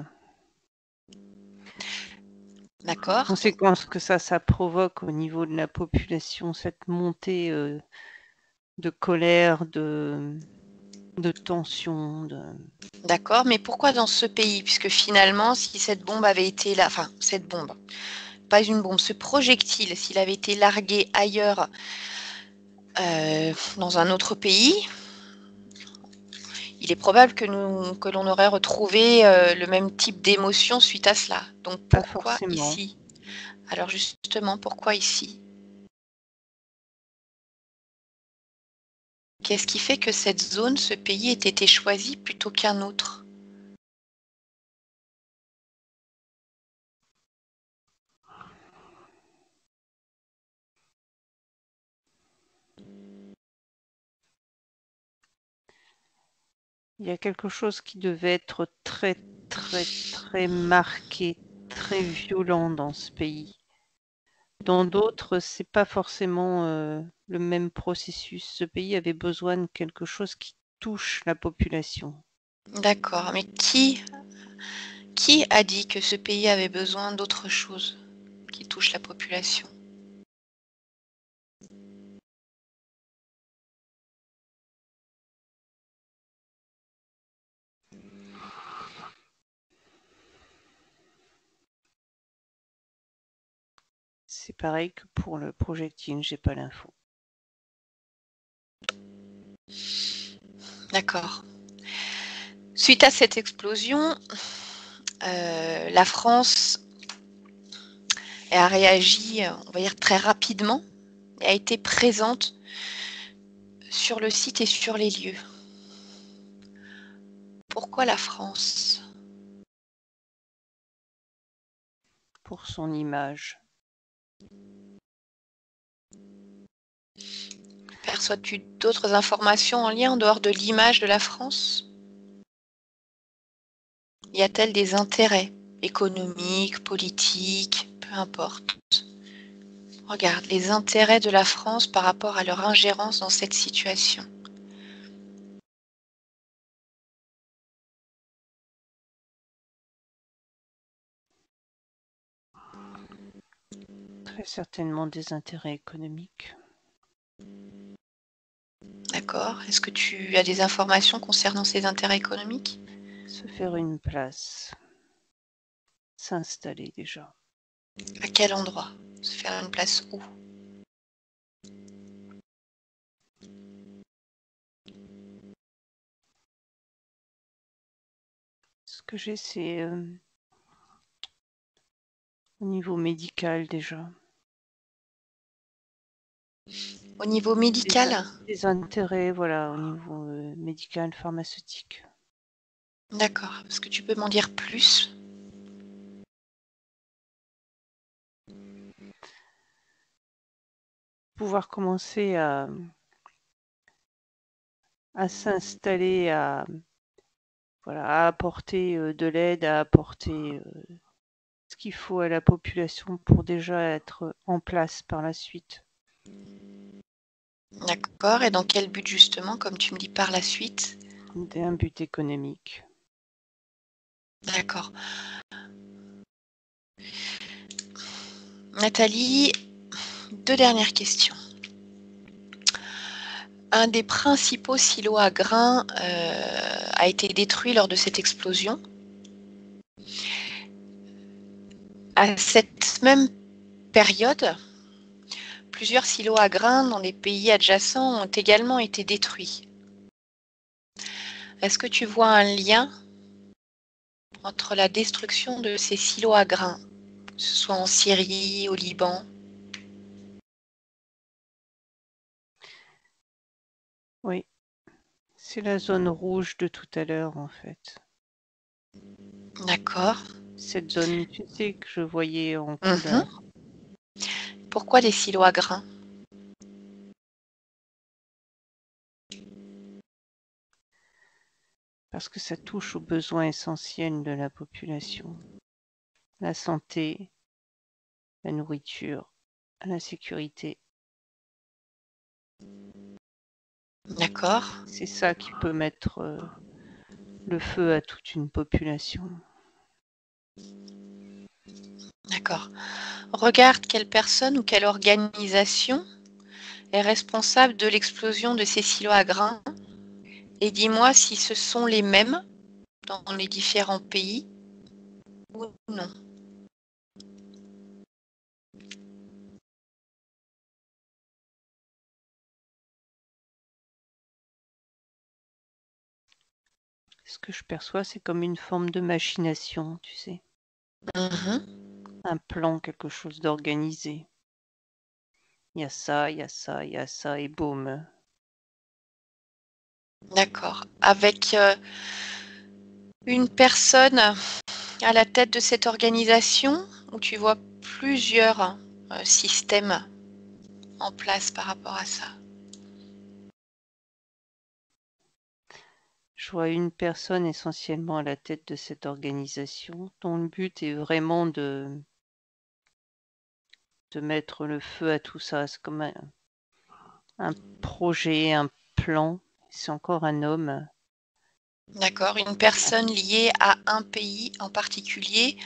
D'accord. Conséquences que ça provoque au niveau de la population, cette montée de colère, de tension. D'accord, mais pourquoi dans ce pays? Puisque finalement, si cette bombe avait été là, enfin, cette bombe, pas une bombe, ce projectile, s'il avait été largué ailleurs, dans un autre pays, il est probable que l'on aurait retrouvé le même type d'émotion suite à cela. Donc Pas pourquoi forcément. ici? Alors justement, pourquoi ici? Qu'est-ce qui fait que cette zone, ce pays ait été choisi plutôt qu'un autre? Il y a quelque chose qui devait être très, très, très marqué, très violent dans ce pays. Dans d'autres, c'est pas forcément le même processus. Ce pays avait besoin de quelque chose qui touche la population. D'accord, mais qui a dit que ce pays avait besoin d'autre chose qui touche la population? C'est pareil que pour le projectile, j'ai pas l'info. D'accord. Suite à cette explosion, la France a réagi, on va dire très rapidement, et a été présente sur le site et sur les lieux. Pourquoi la France? Pour son image. Perçois-tu d'autres informations en lien en dehors de l'image de la France? Y a-t-il des intérêts économiques, politiques, peu importe? Regarde, les intérêts de la France par rapport à leur ingérence dans cette situation. Très certainement des intérêts économiques. D'accord. Est-ce que tu as des informations concernant ces intérêts économiques? Se faire une place. S'installer déjà. À quel endroit? Se faire une place où? Ce que j'ai, c'est au niveau médical déjà. Au niveau médical? Des intérêts, voilà, au niveau médical, pharmaceutique. D'accord. Est-ce que tu peux m'en dire plus? Pouvoir commencer à s'installer, voilà, à apporter de l'aide, à apporter ce qu'il faut à la population pour déjà être en place par la suite. D'accord. Et dans quel but justement, comme tu me dis par la suite? Un but économique. D'accord. Nathalie, 2 dernières questions. Un des principaux silos à grains a été détruit lors de cette explosion. À cette même période, plusieurs silos à grains dans les pays adjacents ont également été détruits. Est-ce que tu vois un lien entre la destruction de ces silos à grains, que ce soit en Syrie, au Liban? Oui, c'est la zone rouge de tout à l'heure en fait. D'accord. Cette zone, tu sais, que je voyais en Mhm. couleur. Pourquoi les silos à grains? Parce que ça touche aux besoins essentiels de la population. La santé, la nourriture, la sécurité. D'accord. C'est ça qui peut mettre le feu à toute une population. D'accord. Regarde quelle personne ou quelle organisation est responsable de l'explosion de ces silos à grains et dis-moi si ce sont les mêmes dans les différents pays ou non. Ce que je perçois, c'est comme une forme de machination, tu sais. Mhm. Un plan, quelque chose d'organisé. Il y a ça, il y a ça, il y a ça, et boum. D'accord. Avec une personne à la tête de cette organisation où tu vois plusieurs systèmes en place par rapport à ça. Je vois une personne essentiellement à la tête de cette organisation, dont le but est vraiment de mettre le feu à tout ça. C'est comme un projet, un plan. C'est encore un homme. D'accord. Une personne liée à un pays en particulier,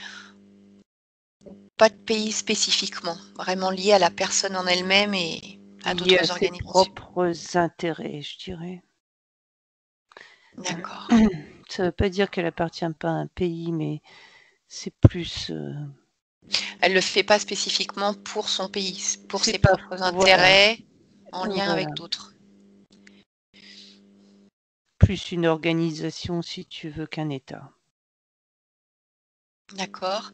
pas de pays spécifiquement, vraiment liée à la personne en elle-même et à Lié à d'autres ses organisations. propres intérêts, je dirais. D'accord. Ça ne veut pas dire qu'elle appartient pas à un pays, mais c'est plus. Elle ne le fait pas spécifiquement pour son pays, pour C'est ses pas. propres Voilà. intérêts en lien Voilà. avec d'autres. Plus une organisation, si tu veux, qu'un État. D'accord.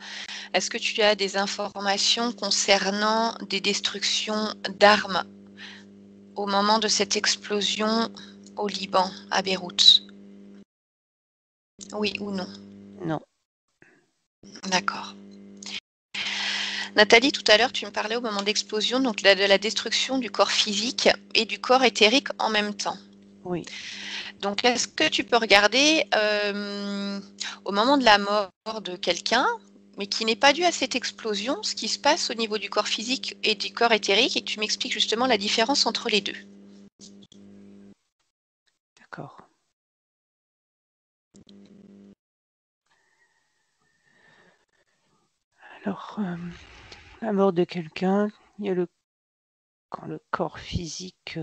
Est-ce que tu as des informations concernant des destructions d'armes au moment de cette explosion au Liban, à Beyrouth? Oui ou non? Non. D'accord. Nathalie, tout à l'heure, tu me parlais au moment d'explosion donc de la destruction du corps physique et du corps éthérique en même temps. Oui. Donc, est-ce que tu peux regarder au moment de la mort de quelqu'un, mais qui n'est pas dû à cette explosion, ce qui se passe au niveau du corps physique et du corps éthérique, et que tu m'expliques justement la différence entre les deux? D'accord. Alors, la mort de quelqu'un, il y a quand le corps physique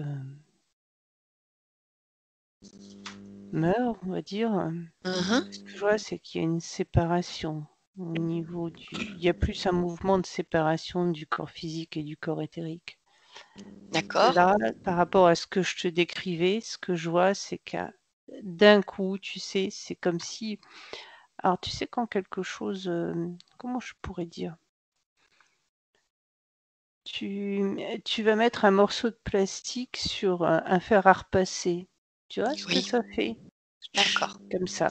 meurt, on va dire. Ce que je vois, c'est qu'il y a une séparation au niveau du. Il y a plus un mouvement de séparation du corps physique et du corps éthérique. D'accord. Là, par rapport à ce que je te décrivais, ce que je vois, c'est qu'à d'un coup, tu sais, c'est comme si. Alors, tu sais, quand quelque chose. Comment je pourrais dire? Tu vas mettre un morceau de plastique sur un fer à repasser. Tu vois ce que Oui, ça fait? d'accord. Comme ça.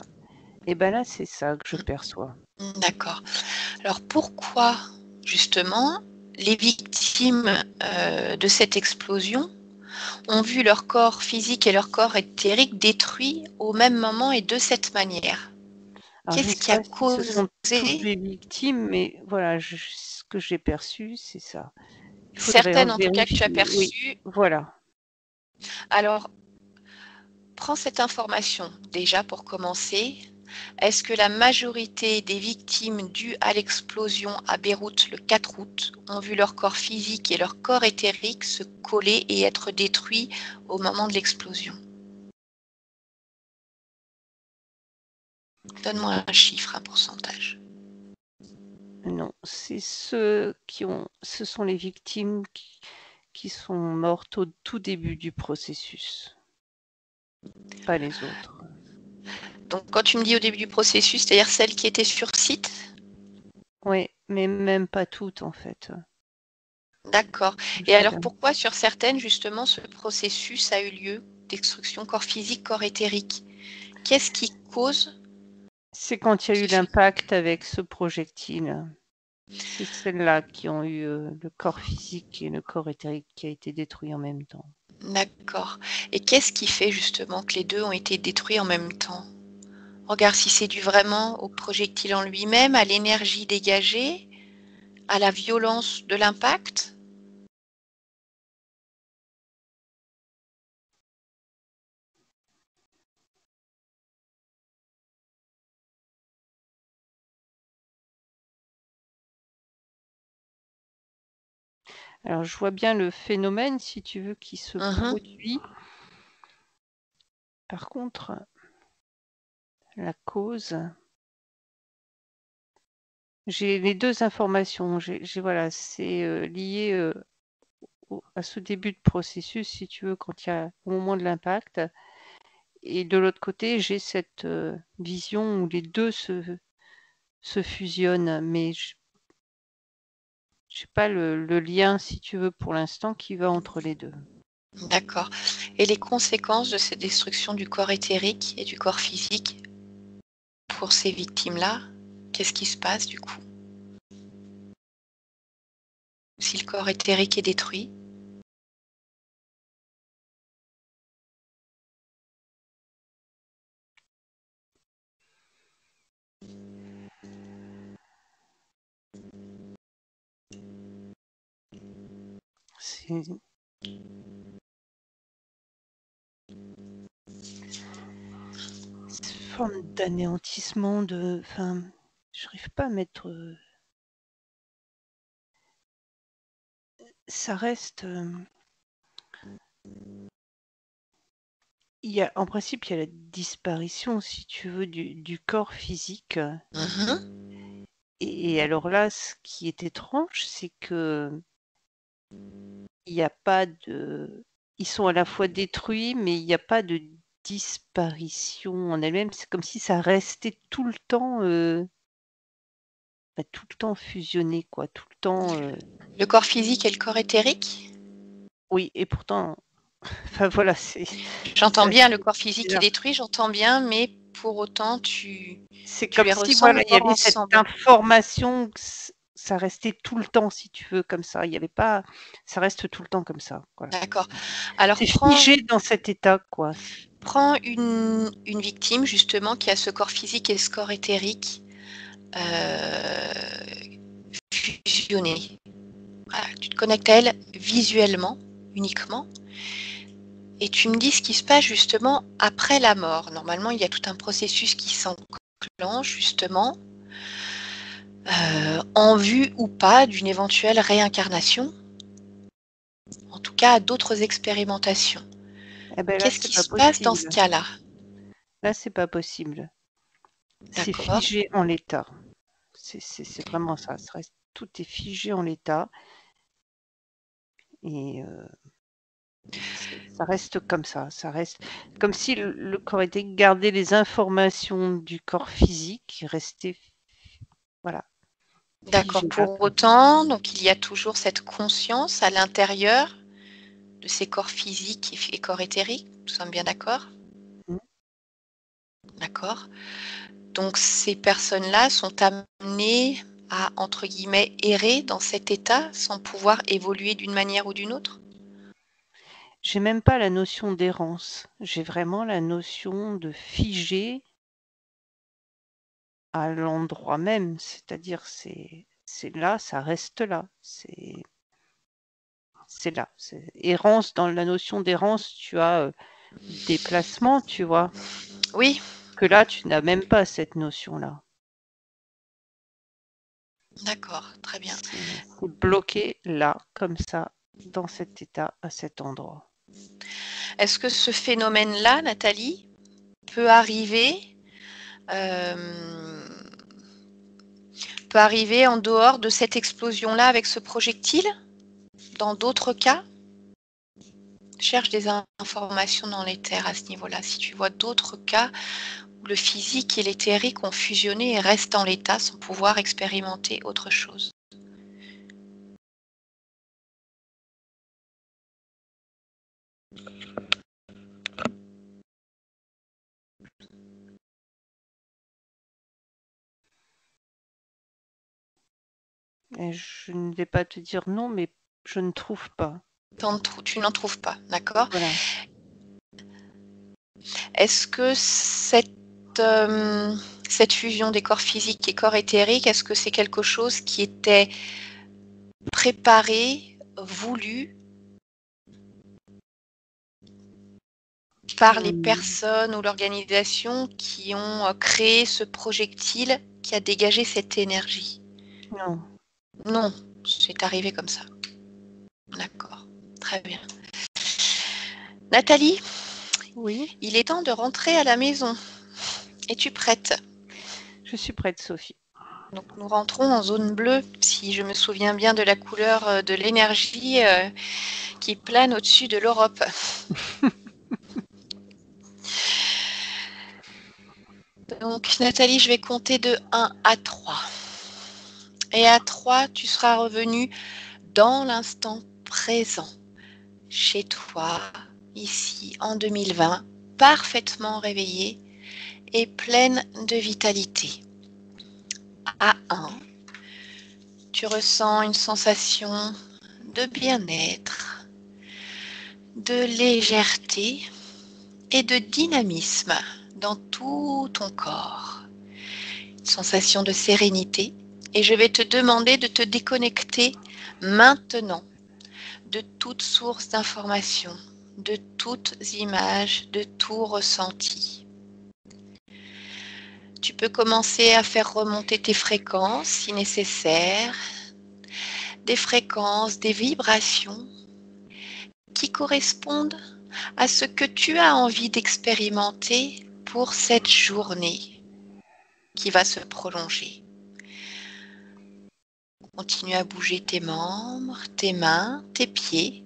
Et ben là, c'est ça que je perçois. D'accord. Alors pourquoi justement les victimes de cette explosion ont vu leur corps physique et leur corps éthérique détruits au même moment et de cette manière? Alors, je ne Qu'est-ce sais qui a pas si ce sont toutes causé, les victimes, mais voilà, ce que j'ai perçu, c'est ça. Il faudrait certaines en tout cas que tu as vérifier. Oui, perçues? voilà. Alors, prends cette information déjà pour commencer. est-ce que la majorité des victimes dues à l'explosion à Beyrouth le 4 août ont vu leur corps physique et leur corps éthérique se coller et être détruits au moment de l'explosion? Donne-moi un chiffre, un pourcentage. Non, c'est ce sont les victimes qui sont mortes au tout début du processus, pas les autres. Donc, quand tu me dis au début du processus, c'est-à-dire celles qui étaient sur site? Oui, mais même pas toutes en fait. D'accord. Je Et alors, regarde. pourquoi sur certaines, justement, ce processus a eu lieu? Destruction corps physique, corps éthérique. Qu'est-ce qui cause C'est quand il y a eu ce phénomène? l'impact avec ce projectile. C'est celles-là qui ont eu le corps physique et le corps éthérique qui a été détruit en même temps. D'accord. Et qu'est-ce qui fait justement que les deux ont été détruits en même temps? Regarde si c'est dû vraiment au projectile en lui-même, à l'énergie dégagée, à la violence de l'impact? Alors je vois bien le phénomène, si tu veux, qui se produit. Par contre, la cause, j'ai les deux informations. Voilà, c'est lié à ce début de processus, si tu veux, quand il y a au moment de l'impact. Et de l'autre côté, j'ai cette vision où les deux se fusionnent, mais je n'ai pas le lien, si tu veux, pour l'instant, qui va entre les deux. D'accord. Et les conséquences de cette destruction du corps éthérique et du corps physique pour ces victimes-là, qu'est-ce qui se passe du coup? Si le corps éthérique est détruit? C'est une forme d'anéantissement de... Enfin, je n'arrive pas à mettre... Ça reste... En principe, il y a la disparition, si tu veux, du corps physique. Et alors là, ce qui est étrange, c'est que il n'y a pas de... Ils sont à la fois détruits, mais il n'y a pas de disparition en elle-même. C'est comme si ça restait tout le temps fusionné, quoi. Tout le temps... Le corps physique et le corps éthérique? Oui, et pourtant... Enfin voilà, c'est J'entends bien, assez le corps physique est bizarre. détruit, j'entends bien, mais pour autant, tu C'est comme les si, ressens voilà, il y encore avait cette ensemble. information que ça restait tout le temps, si tu veux, comme ça. Il y avait pas... Ça reste tout le temps comme ça, voilà. D'accord. Alors C'est figé dans cet état, quoi. prends une victime justement qui a ce corps physique et ce corps éthérique fusionnés. Voilà, tu te connectes à elle visuellement uniquement et tu me dis ce qui se passe justement après la mort. Normalement, il y a tout un processus qui s'enclenche justement en vue ou pas d'une éventuelle réincarnation, en tout cas d'autres expérimentations. Eh ben là, Qu'est-ce c'est qui pas se passe dans ce possible. cas-là? Là, c'est pas possible. C'est D'accord. figé en l'état. C'est vraiment ça. Tout est figé en l'état. Et ça reste comme ça. Ça reste comme si le corps était gardé les informations du corps physique, restait, voilà, D'accord. figé là, Pour comme autant, donc il y a toujours cette conscience à l'intérieur de ces corps physiques et corps éthériques. Nous sommes bien d'accord? ça. D'accord. Donc ces personnes-là sont amenées à, entre guillemets, errer dans cet état sans pouvoir évoluer d'une manière ou d'une autre? J'ai même pas la notion d'errance. J'ai vraiment la notion de figé à l'endroit même. C'est-à-dire, c'est là, ça reste là. C'est là. Errance, dans la notion d'errance, tu as déplacement, tu vois. Oui, que là, tu n'as même pas cette notion-là. D'accord, très bien. C'est bloqué là, comme ça, dans cet état, à cet endroit. Est-ce que ce phénomène-là, Nathalie, peut arriver en dehors de cette explosion-là avec ce projectile? Dans d'autres cas? Cherche des informations dans l'éther à ce niveau-là. Si tu vois d'autres cas où le physique et l'éthérique ont fusionné et restent en l'état sans pouvoir expérimenter autre chose. Et je ne vais pas te dire non, mais je ne trouve pas. Tu n'en trouves pas, d'accord? Voilà. Est-ce que cette fusion des corps physiques et corps éthériques, est-ce que c'est quelque chose qui était préparé, voulu par les personnes ou l'organisation qui ont créé ce projectile qui a dégagé cette énergie? Non. Non, c'est arrivé comme ça. D'accord, très bien. Nathalie, Oui, il est temps de rentrer à la maison. Es-tu prête? je suis prête, Sophie. Donc nous rentrons en zone bleue, si je me souviens bien de la couleur de l'énergie qui plane au-dessus de l'Europe. Donc Nathalie, je vais compter de 1 à 3. Et à 3, tu seras revenue dans l'instant présent, chez toi, ici, en 2020, parfaitement réveillée et pleine de vitalité. À 1, tu ressens une sensation de bien-être, de légèreté et de dynamisme dans tout ton corps. Une sensation de sérénité. Et je vais te demander de te déconnecter maintenant de toute source d'information, de toutes images, de tout ressenti. Tu peux commencer à faire remonter tes fréquences si nécessaire, des fréquences, des vibrations qui correspondent à ce que tu as envie d'expérimenter pour cette journée qui va se prolonger. Continue à bouger tes membres, tes mains, tes pieds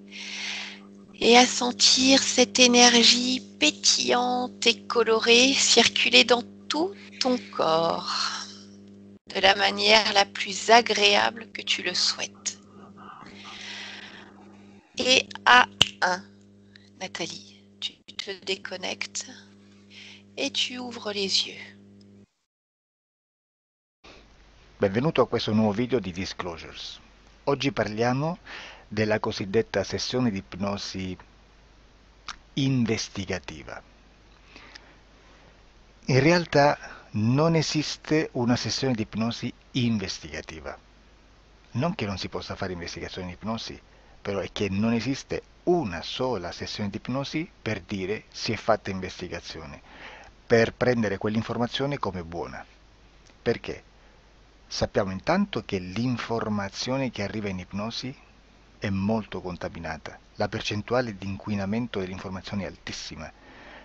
et à sentir cette énergie pétillante et colorée circuler dans tout ton corps de la manière la plus agréable que tu le souhaites. Et à 1, Nathalie, tu te déconnectes e tu ouvres les yeux. Benvenuto a questo nuovo video di Disclosures. Oggi parliamo della cosiddetta sessione di ipnosi investigativa. In realtà non esiste una sessione di ipnosi investigativa. Non che non si possa fare investigazione di ipnosi, però è che non esiste una sola sessione di ipnosi per dire si è fatta investigazione, per prendere quell'informazione come buona. Perché? Sappiamo intanto che l'informazione che arriva in ipnosi è molto contaminata, la percentuale di inquinamento dell'informazione è altissima.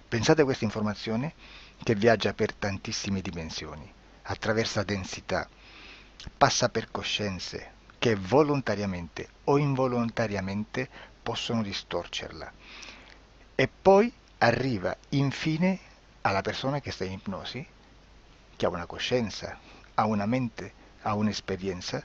Pensate a questa informazione che viaggia per tantissime dimensioni, attraversa densità, passa per coscienze che volontariamente o involontariamente possono distorcerla e poi arriva infine alla persona che sta in ipnosi, che ha una coscienza, ha una mente, ha un'esperienza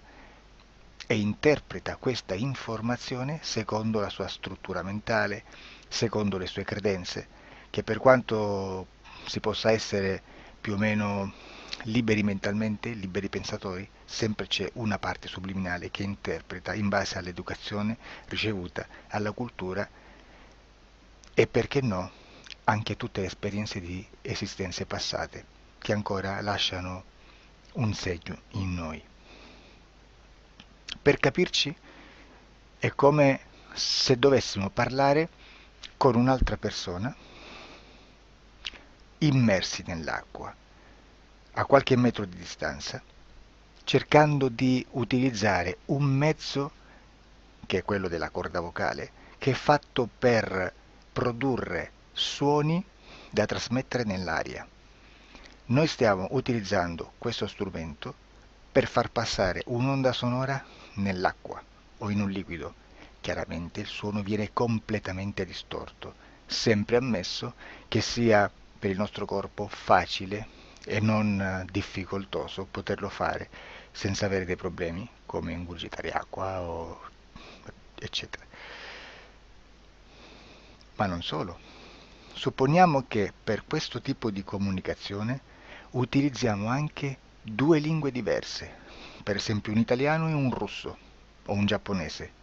e interpreta questa informazione secondo la sua struttura mentale, secondo le sue credenze, che per quanto si possa essere più o meno liberi mentalmente, liberi pensatori, sempre c'è una parte subliminale che interpreta in base all'educazione ricevuta, alla cultura e perché no, anche tutte le esperienze di esistenze passate che ancora lasciano un segno in noi. Per capirci, è come se dovessimo parlare con un'altra persona immersi nell'acqua, a qualche metro di distanza, cercando di utilizzare un mezzo, che è quello della corda vocale, che è fatto per produrre suoni da trasmettere nell'aria. Noi stiamo utilizzando questo strumento per far passare un'onda sonora nell'acqua o in un liquido. Chiaramente il suono viene completamente distorto, sempre ammesso che sia per il nostro corpo facile e non difficoltoso poterlo fare senza avere dei problemi come ingurgitare acqua o eccetera. Ma non solo. Supponiamo che per questo tipo di comunicazione utilizziamo anche due lingue diverse, per esempio un italiano e un russo o un giapponese.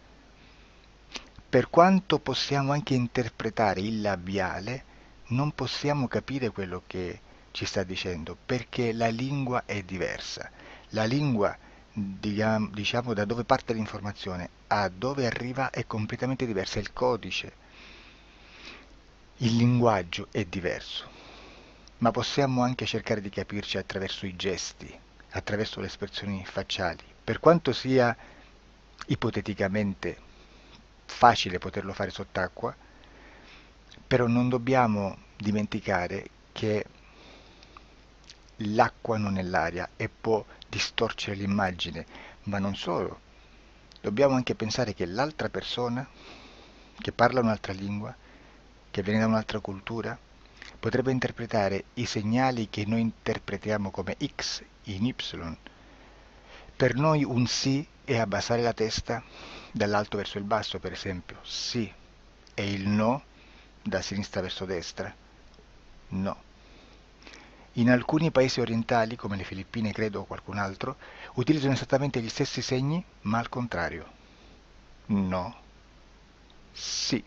Per quanto possiamo anche interpretare il labiale, non possiamo capire quello che ci sta dicendo, perché la lingua è diversa. La lingua, diciamo, da dove parte l'informazione a dove arriva è completamente diversa, il codice, il linguaggio è diverso, ma possiamo anche cercare di capirci attraverso i gesti, attraverso le espressioni facciali. Per quanto sia ipoteticamente facile poterlo fare sott'acqua, però non dobbiamo dimenticare che l'acqua non è l'aria e può distorcere l'immagine, ma non solo. Dobbiamo anche pensare che l'altra persona, che parla un'altra lingua, che viene da un'altra cultura, potrebbe interpretare i segnali che noi interpretiamo come X in Y. Per noi un sì è abbassare la testa dall'alto verso il basso, per esempio, sì, e il no da sinistra verso destra, no. In alcuni paesi orientali, come le Filippine credo o qualcun altro, utilizzano esattamente gli stessi segni, ma al contrario. No, sì.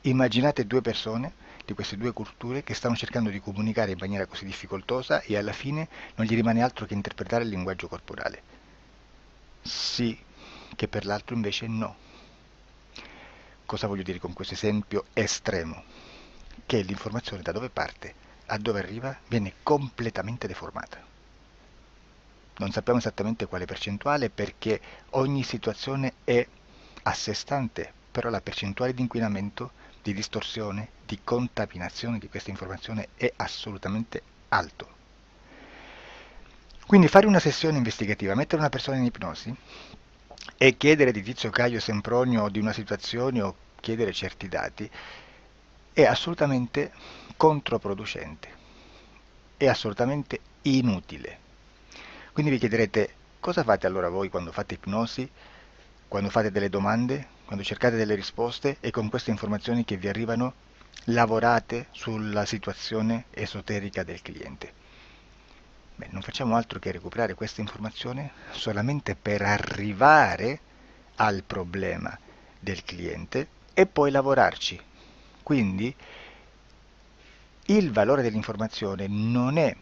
Immaginate due persone di queste due culture che stanno cercando di comunicare in maniera così difficoltosa e alla fine non gli rimane altro che interpretare il linguaggio corporale. Sì, che per l'altro invece no. Cosa voglio dire con questo esempio estremo? Che l'informazione da dove parte a dove arriva viene completamente deformata. Non sappiamo esattamente quale percentuale perché ogni situazione è a sé stante, però la percentuale di inquinamento, di distorsione, di contaminazione di questa informazione è assolutamente alto. Quindi fare una sessione investigativa, mettere una persona in ipnosi e chiedere di Tizio Caio Sempronio di una situazione o chiedere certi dati è assolutamente controproducente, è assolutamente inutile. Quindi vi chiederete cosa fate allora voi quando fate ipnosi, quando fate delle domande, quando cercate delle risposte e con queste informazioni che vi arrivano lavorate sulla situazione esoterica del cliente. Beh, non facciamo altro che recuperare questa informazione solamente per arrivare al problema del cliente e poi lavorarci. Quindi il valore dell'informazione non è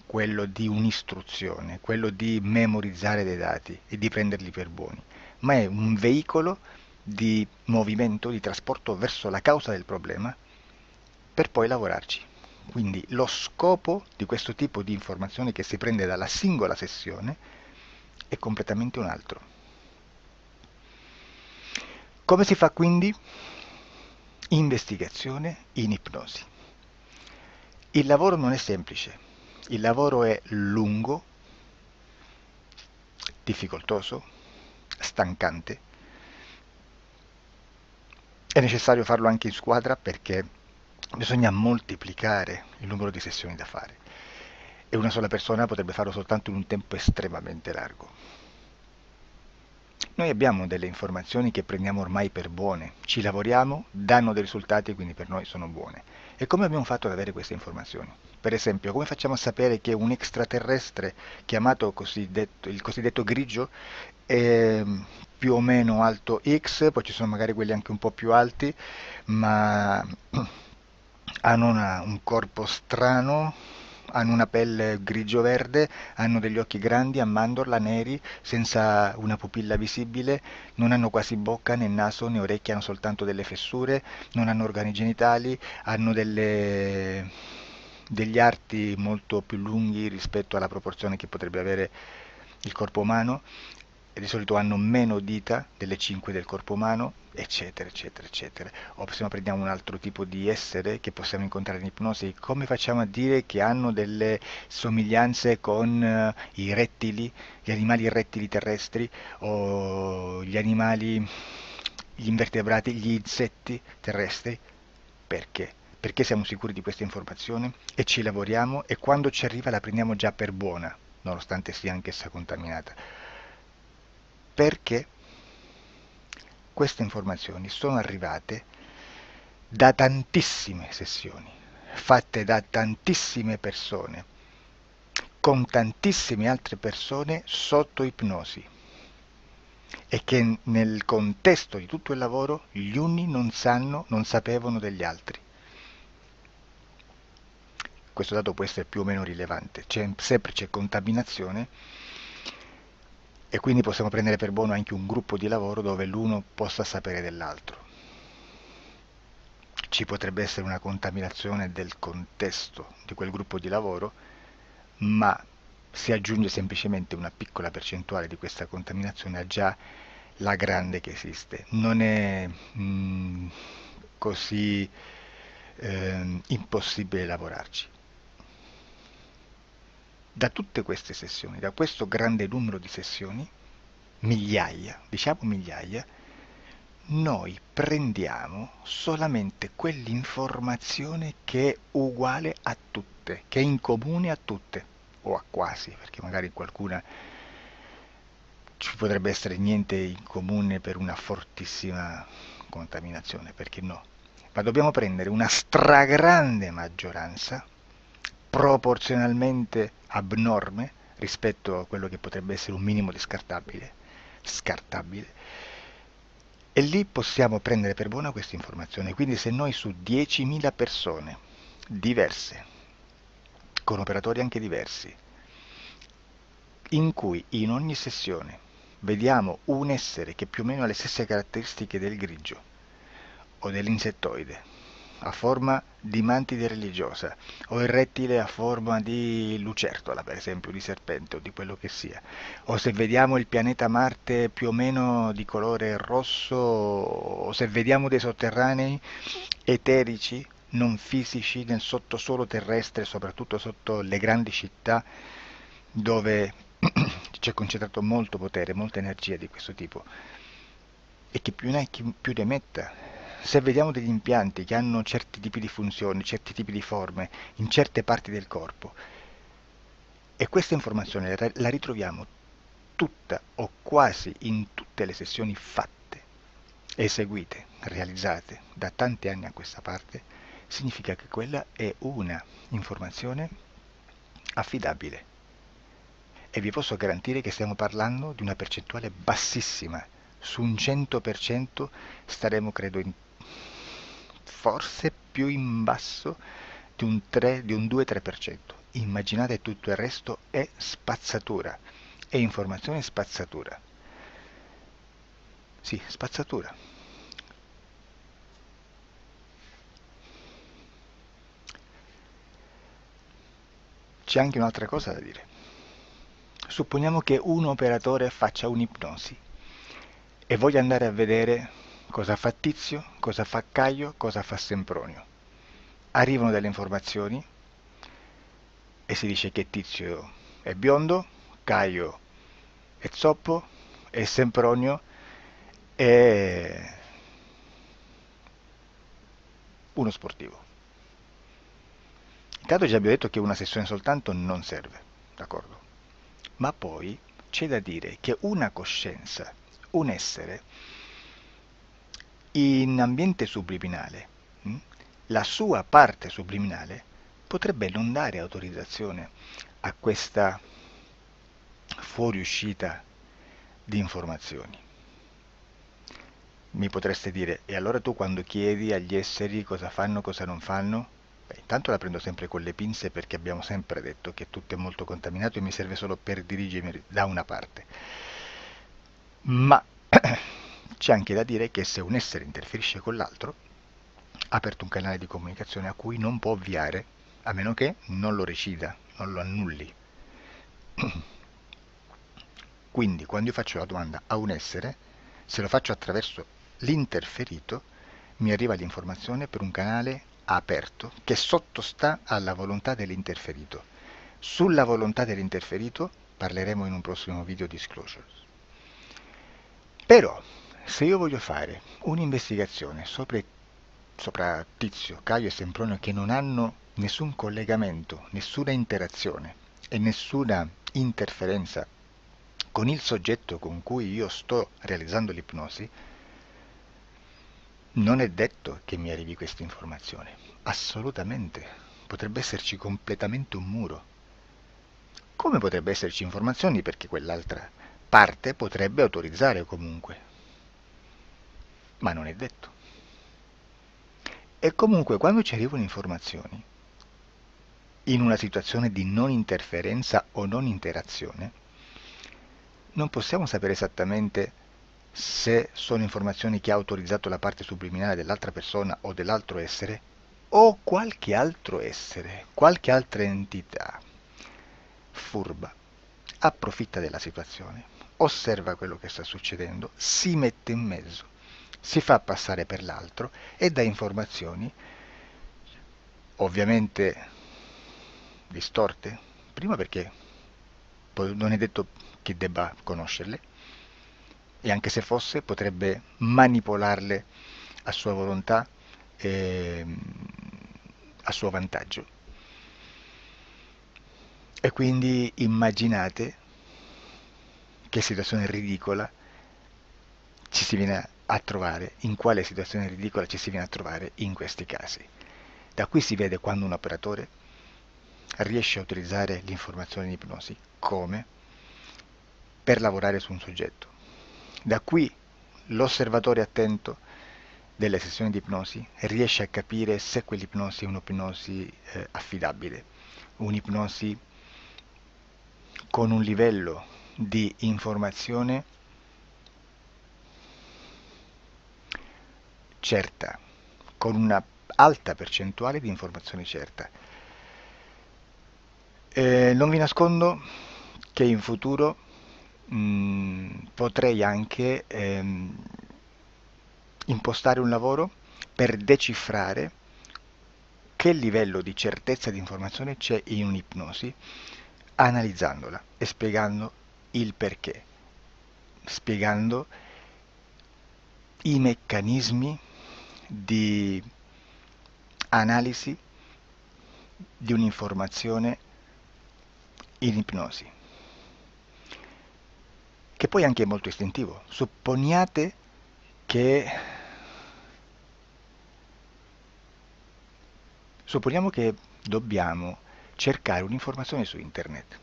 quello di un'istruzione, quello di memorizzare dei dati e di prenderli per buoni, ma è un veicolo di movimento, di trasporto verso la causa del problema per poi lavorarci. Quindi lo scopo di questo tipo di informazione che si prende dalla singola sessione è completamente un altro. Come si fa quindi? Investigazione in ipnosi. Il lavoro non è semplice, il lavoro è lungo, difficoltoso, stancante. È necessario farlo anche in squadra perché bisogna moltiplicare il numero di sessioni da fare e una sola persona potrebbe farlo soltanto in un tempo estremamente largo. Noi abbiamo delle informazioni che prendiamo ormai per buone, ci lavoriamo, danno dei risultati e quindi per noi sono buone. E come abbiamo fatto ad avere queste informazioni? Per esempio, come facciamo a sapere che un extraterrestre chiamato il cosiddetto grigio è più o meno alto X, poi ci sono magari quelli anche un po' più alti, ma hanno un corpo strano, hanno una pelle grigio-verde, hanno degli occhi grandi, a mandorla, neri, senza una pupilla visibile, non hanno quasi bocca, né naso, né orecchie, hanno soltanto delle fessure, non hanno organi genitali, hanno degli arti molto più lunghi rispetto alla proporzione che potrebbe avere il corpo umano, e di solito hanno meno dita delle 5 del corpo umano, eccetera, eccetera, eccetera. O se no prendiamo un altro tipo di essere che possiamo incontrare in ipnosi, come facciamo a dire che hanno delle somiglianze con i rettili, gli animali rettili terrestri, o gli invertebrati, gli insetti terrestri? Perché? Perché siamo sicuri di questa informazione e ci lavoriamo, e quando ci arriva la prendiamo già per buona, nonostante sia anch'essa contaminata. Perché queste informazioni sono arrivate da tantissime sessioni, fatte da tantissime persone, con tantissime altre persone sotto ipnosi, e che nel contesto di tutto il lavoro gli uni non sapevano degli altri. Questo dato può essere più o meno rilevante, sempre c'è contaminazione, e quindi possiamo prendere per buono anche un gruppo di lavoro dove l'uno possa sapere dell'altro. Ci potrebbe essere una contaminazione del contesto di quel gruppo di lavoro, ma si aggiunge semplicemente una piccola percentuale di questa contaminazione a già la grande che esiste. Non è così impossibile lavorarci. Da tutte queste sessioni, da questo grande numero di sessioni, migliaia, diciamo migliaia, noi prendiamo solamente quell'informazione che è uguale a tutte, che è in comune a tutte, o a quasi, perché magari qualcuna ci potrebbe essere niente in comune per una fortissima contaminazione, perché no? Ma dobbiamo prendere una stragrande maggioranza, proporzionalmente abnorme rispetto a quello che potrebbe essere un minimo di scartabile, e lì possiamo prendere per buona questa informazione. Quindi se noi su 10.000 persone diverse, con operatori anche diversi, in cui in ogni sessione vediamo un essere che più o meno ha le stesse caratteristiche del grigio o dell'insettoide, a forma di mantide religiosa, o il rettile a forma di lucertola, per esempio, di serpente o di quello che sia, o se vediamo il pianeta Marte più o meno di colore rosso, o se vediamo dei sotterranei eterici, non fisici, nel sottosuolo terrestre, soprattutto sotto le grandi città, dove c'è concentrato molto potere, molta energia di questo tipo, e che più ne hai più ne metta. Se vediamo degli impianti che hanno certi tipi di funzioni, certi tipi di forme in certe parti del corpo, e questa informazione la ritroviamo tutta o quasi in tutte le sessioni fatte, eseguite, realizzate da tanti anni a questa parte, significa che quella è una informazione affidabile. E vi posso garantire che stiamo parlando di una percentuale bassissima. Su un 100% staremo, credo, forse più in basso di un 2-3%. Immaginate, tutto il resto è spazzatura, è informazione spazzatura. Sì, spazzatura. C'è anche un'altra cosa da dire. Supponiamo che un operatore faccia un'ipnosi e voglia andare a vedere cosa fa Tizio, cosa fa Caio, cosa fa Sempronio. Arrivano delle informazioni e si dice che Tizio è biondo, Caio è zoppo e Sempronio è uno sportivo. Intanto già abbiamo detto che una sessione soltanto non serve, d'accordo? Ma poi c'è da dire che una coscienza, un essere, in ambiente subliminale, la sua parte subliminale potrebbe non dare autorizzazione a questa fuoriuscita di informazioni. Mi potreste dire, e allora tu quando chiedi agli esseri cosa fanno, cosa non fanno, Beh, intanto la prendo sempre con le pinze perché abbiamo sempre detto che tutto è molto contaminato e mi serve solo per dirigermi da una parte. Ma c'è anche da dire che se un essere interferisce con l'altro, ha aperto un canale di comunicazione a cui non può ovviare, a meno che non lo recida, non lo annulli. Quindi quando io faccio la domanda a un essere, se lo faccio attraverso l'interferito, mi arriva l'informazione per un canale aperto che sottostà alla volontà dell'interferito. Sulla volontà dell'interferito parleremo in un prossimo video disclosures. Però, se io voglio fare un'investigazione sopra Tizio, Caio e Sempronio che non hanno nessun collegamento, nessuna interazione e nessuna interferenza con il soggetto con cui io sto realizzando l'ipnosi, non è detto che mi arrivi questa informazione. Assolutamente. Potrebbe esserci completamente un muro. Come potrebbe esserci informazioni perché quell'altra parte potrebbe autorizzare comunque. Ma non è detto. E comunque quando ci arrivano informazioni, in una situazione di non interferenza o non interazione, non possiamo sapere esattamente se sono informazioni che ha autorizzato la parte subliminale dell'altra persona o dell'altro essere, o qualche altro essere, qualche altra entità furba, approfitta della situazione, osserva quello che sta succedendo, si mette in mezzo, si fa passare per l'altro e dà informazioni, ovviamente distorte, prima perché poi non è detto che debba conoscerle, e anche se fosse potrebbe manipolarle a sua volontà e a suo vantaggio. E quindi immaginate che situazione ridicola ci si viene a trovare, in quale situazione ridicola ci si viene a trovare in questi casi. Da qui si vede quando un operatore riesce a utilizzare l'informazione in ipnosi come per lavorare su un soggetto. Da qui l'osservatore attento delle sessioni di ipnosi riesce a capire se quell'ipnosi è un'ipnosi affidabile, un'ipnosi con un livello di informazione certa, con una alta percentuale di informazione certa. Non vi nascondo che in futuro potrei anche impostare un lavoro per decifrare che livello di certezza di informazione c'è in un'ipnosi, analizzandola e spiegando il perché, spiegando i meccanismi di analisi di un'informazione in ipnosi, che poi anche è molto istintivo. Supponiamo che dobbiamo cercare un'informazione su internet,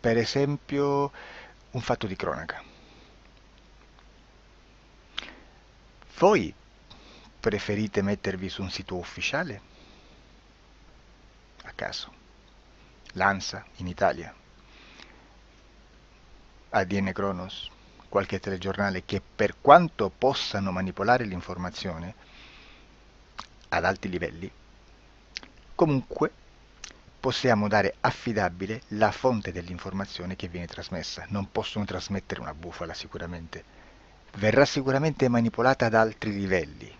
per esempio un fatto di cronaca. Voi preferite mettervi su un sito ufficiale? A caso. L'ANSA in Italia, ADN Kronos, qualche telegiornale che per quanto possano manipolare l'informazione ad alti livelli, comunque possiamo dare affidabile la fonte dell'informazione che viene trasmessa. Non possono trasmettere una bufala sicuramente. Verrà sicuramente manipolata ad altri livelli.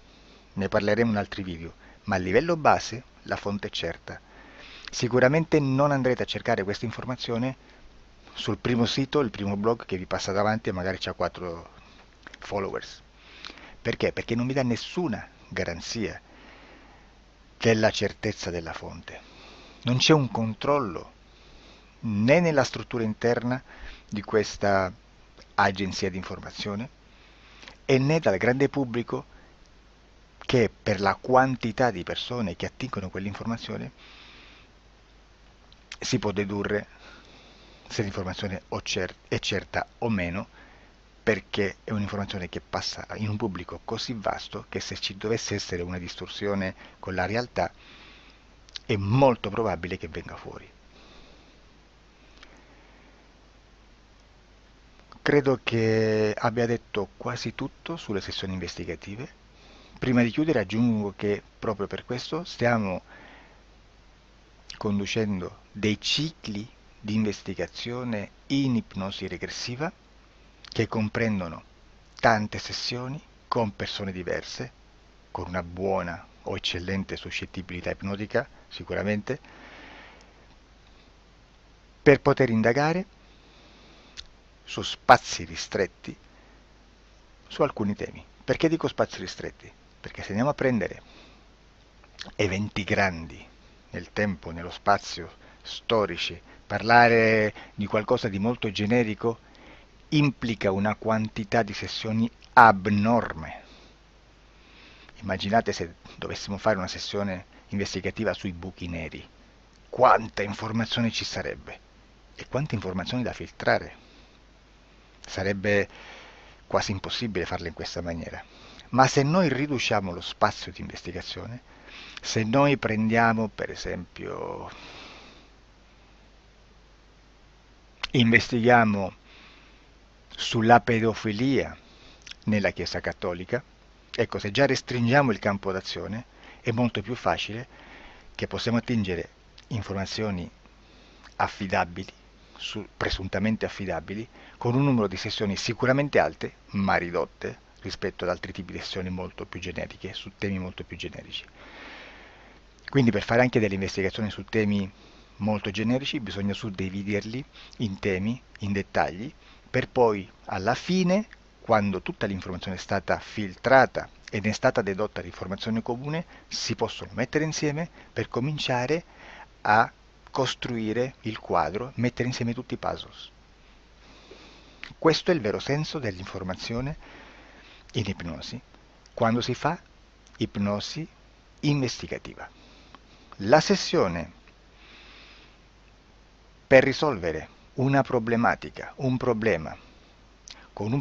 Ne parleremo in altri video, ma a livello base la fonte è certa. Sicuramente non andrete a cercare questa informazione sul primo sito, il primo blog che vi passa davanti e magari ha 4 followers. Perché? Perché non vi dà nessuna garanzia della certezza della fonte. Non c'è un controllo né nella struttura interna di questa agenzia di informazione e né dal grande pubblico che per la quantità di persone che attingono quell'informazione si può dedurre se l'informazione è certa o meno, perché è un'informazione che passa in un pubblico così vasto che se ci dovesse essere una distorsione con la realtà è molto probabile che venga fuori. Credo che abbia detto quasi tutto sulle sessioni investigative. Prima di chiudere aggiungo che proprio per questo stiamo conducendo dei cicli di investigazione in ipnosi regressiva che comprendono tante sessioni con persone diverse, con una buona o eccellente suscettibilità ipnotica sicuramente, per poter indagare su spazi ristretti su alcuni temi. Perché dico spazi ristretti? Perché se andiamo a prendere eventi grandi nel tempo, nello spazio, storici, parlare di qualcosa di molto generico implica una quantità di sessioni abnorme. Immaginate se dovessimo fare una sessione investigativa sui buchi neri, quanta informazione ci sarebbe e quante informazioni da filtrare. Sarebbe quasi impossibile farlo in questa maniera. Ma se noi riduciamo lo spazio di investigazione, se noi prendiamo per esempio, investighiamo sulla pedofilia nella Chiesa Cattolica, ecco, se già restringiamo il campo d'azione, è molto più facile che possiamo attingere informazioni affidabili, presuntamente affidabili, con un numero di sessioni sicuramente alte, ma ridotte rispetto ad altri tipi di sessioni molto più generiche, su temi molto più generici. Quindi per fare anche delle investigazioni su temi molto generici bisogna suddividerli in temi, in dettagli, per poi alla fine, quando tutta l'informazione è stata filtrata ed è stata dedotta l'informazione comune, si possono mettere insieme per cominciare a costruire il quadro, mettere insieme tutti i puzzles. Questo è il vero senso dell'informazione in ipnosi, quando si fa ipnosi investigativa. La sessione per risolvere una problematica, un problema, con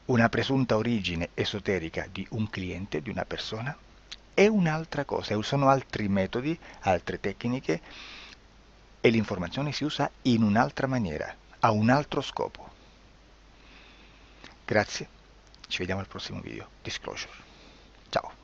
una presunta origine esoterica di un cliente, di una persona, è un'altra cosa, sono altri metodi, altre tecniche e l'informazione si usa in un'altra maniera, ha un altro scopo. Grazie, ci vediamo al prossimo video. Disclosure. Ciao.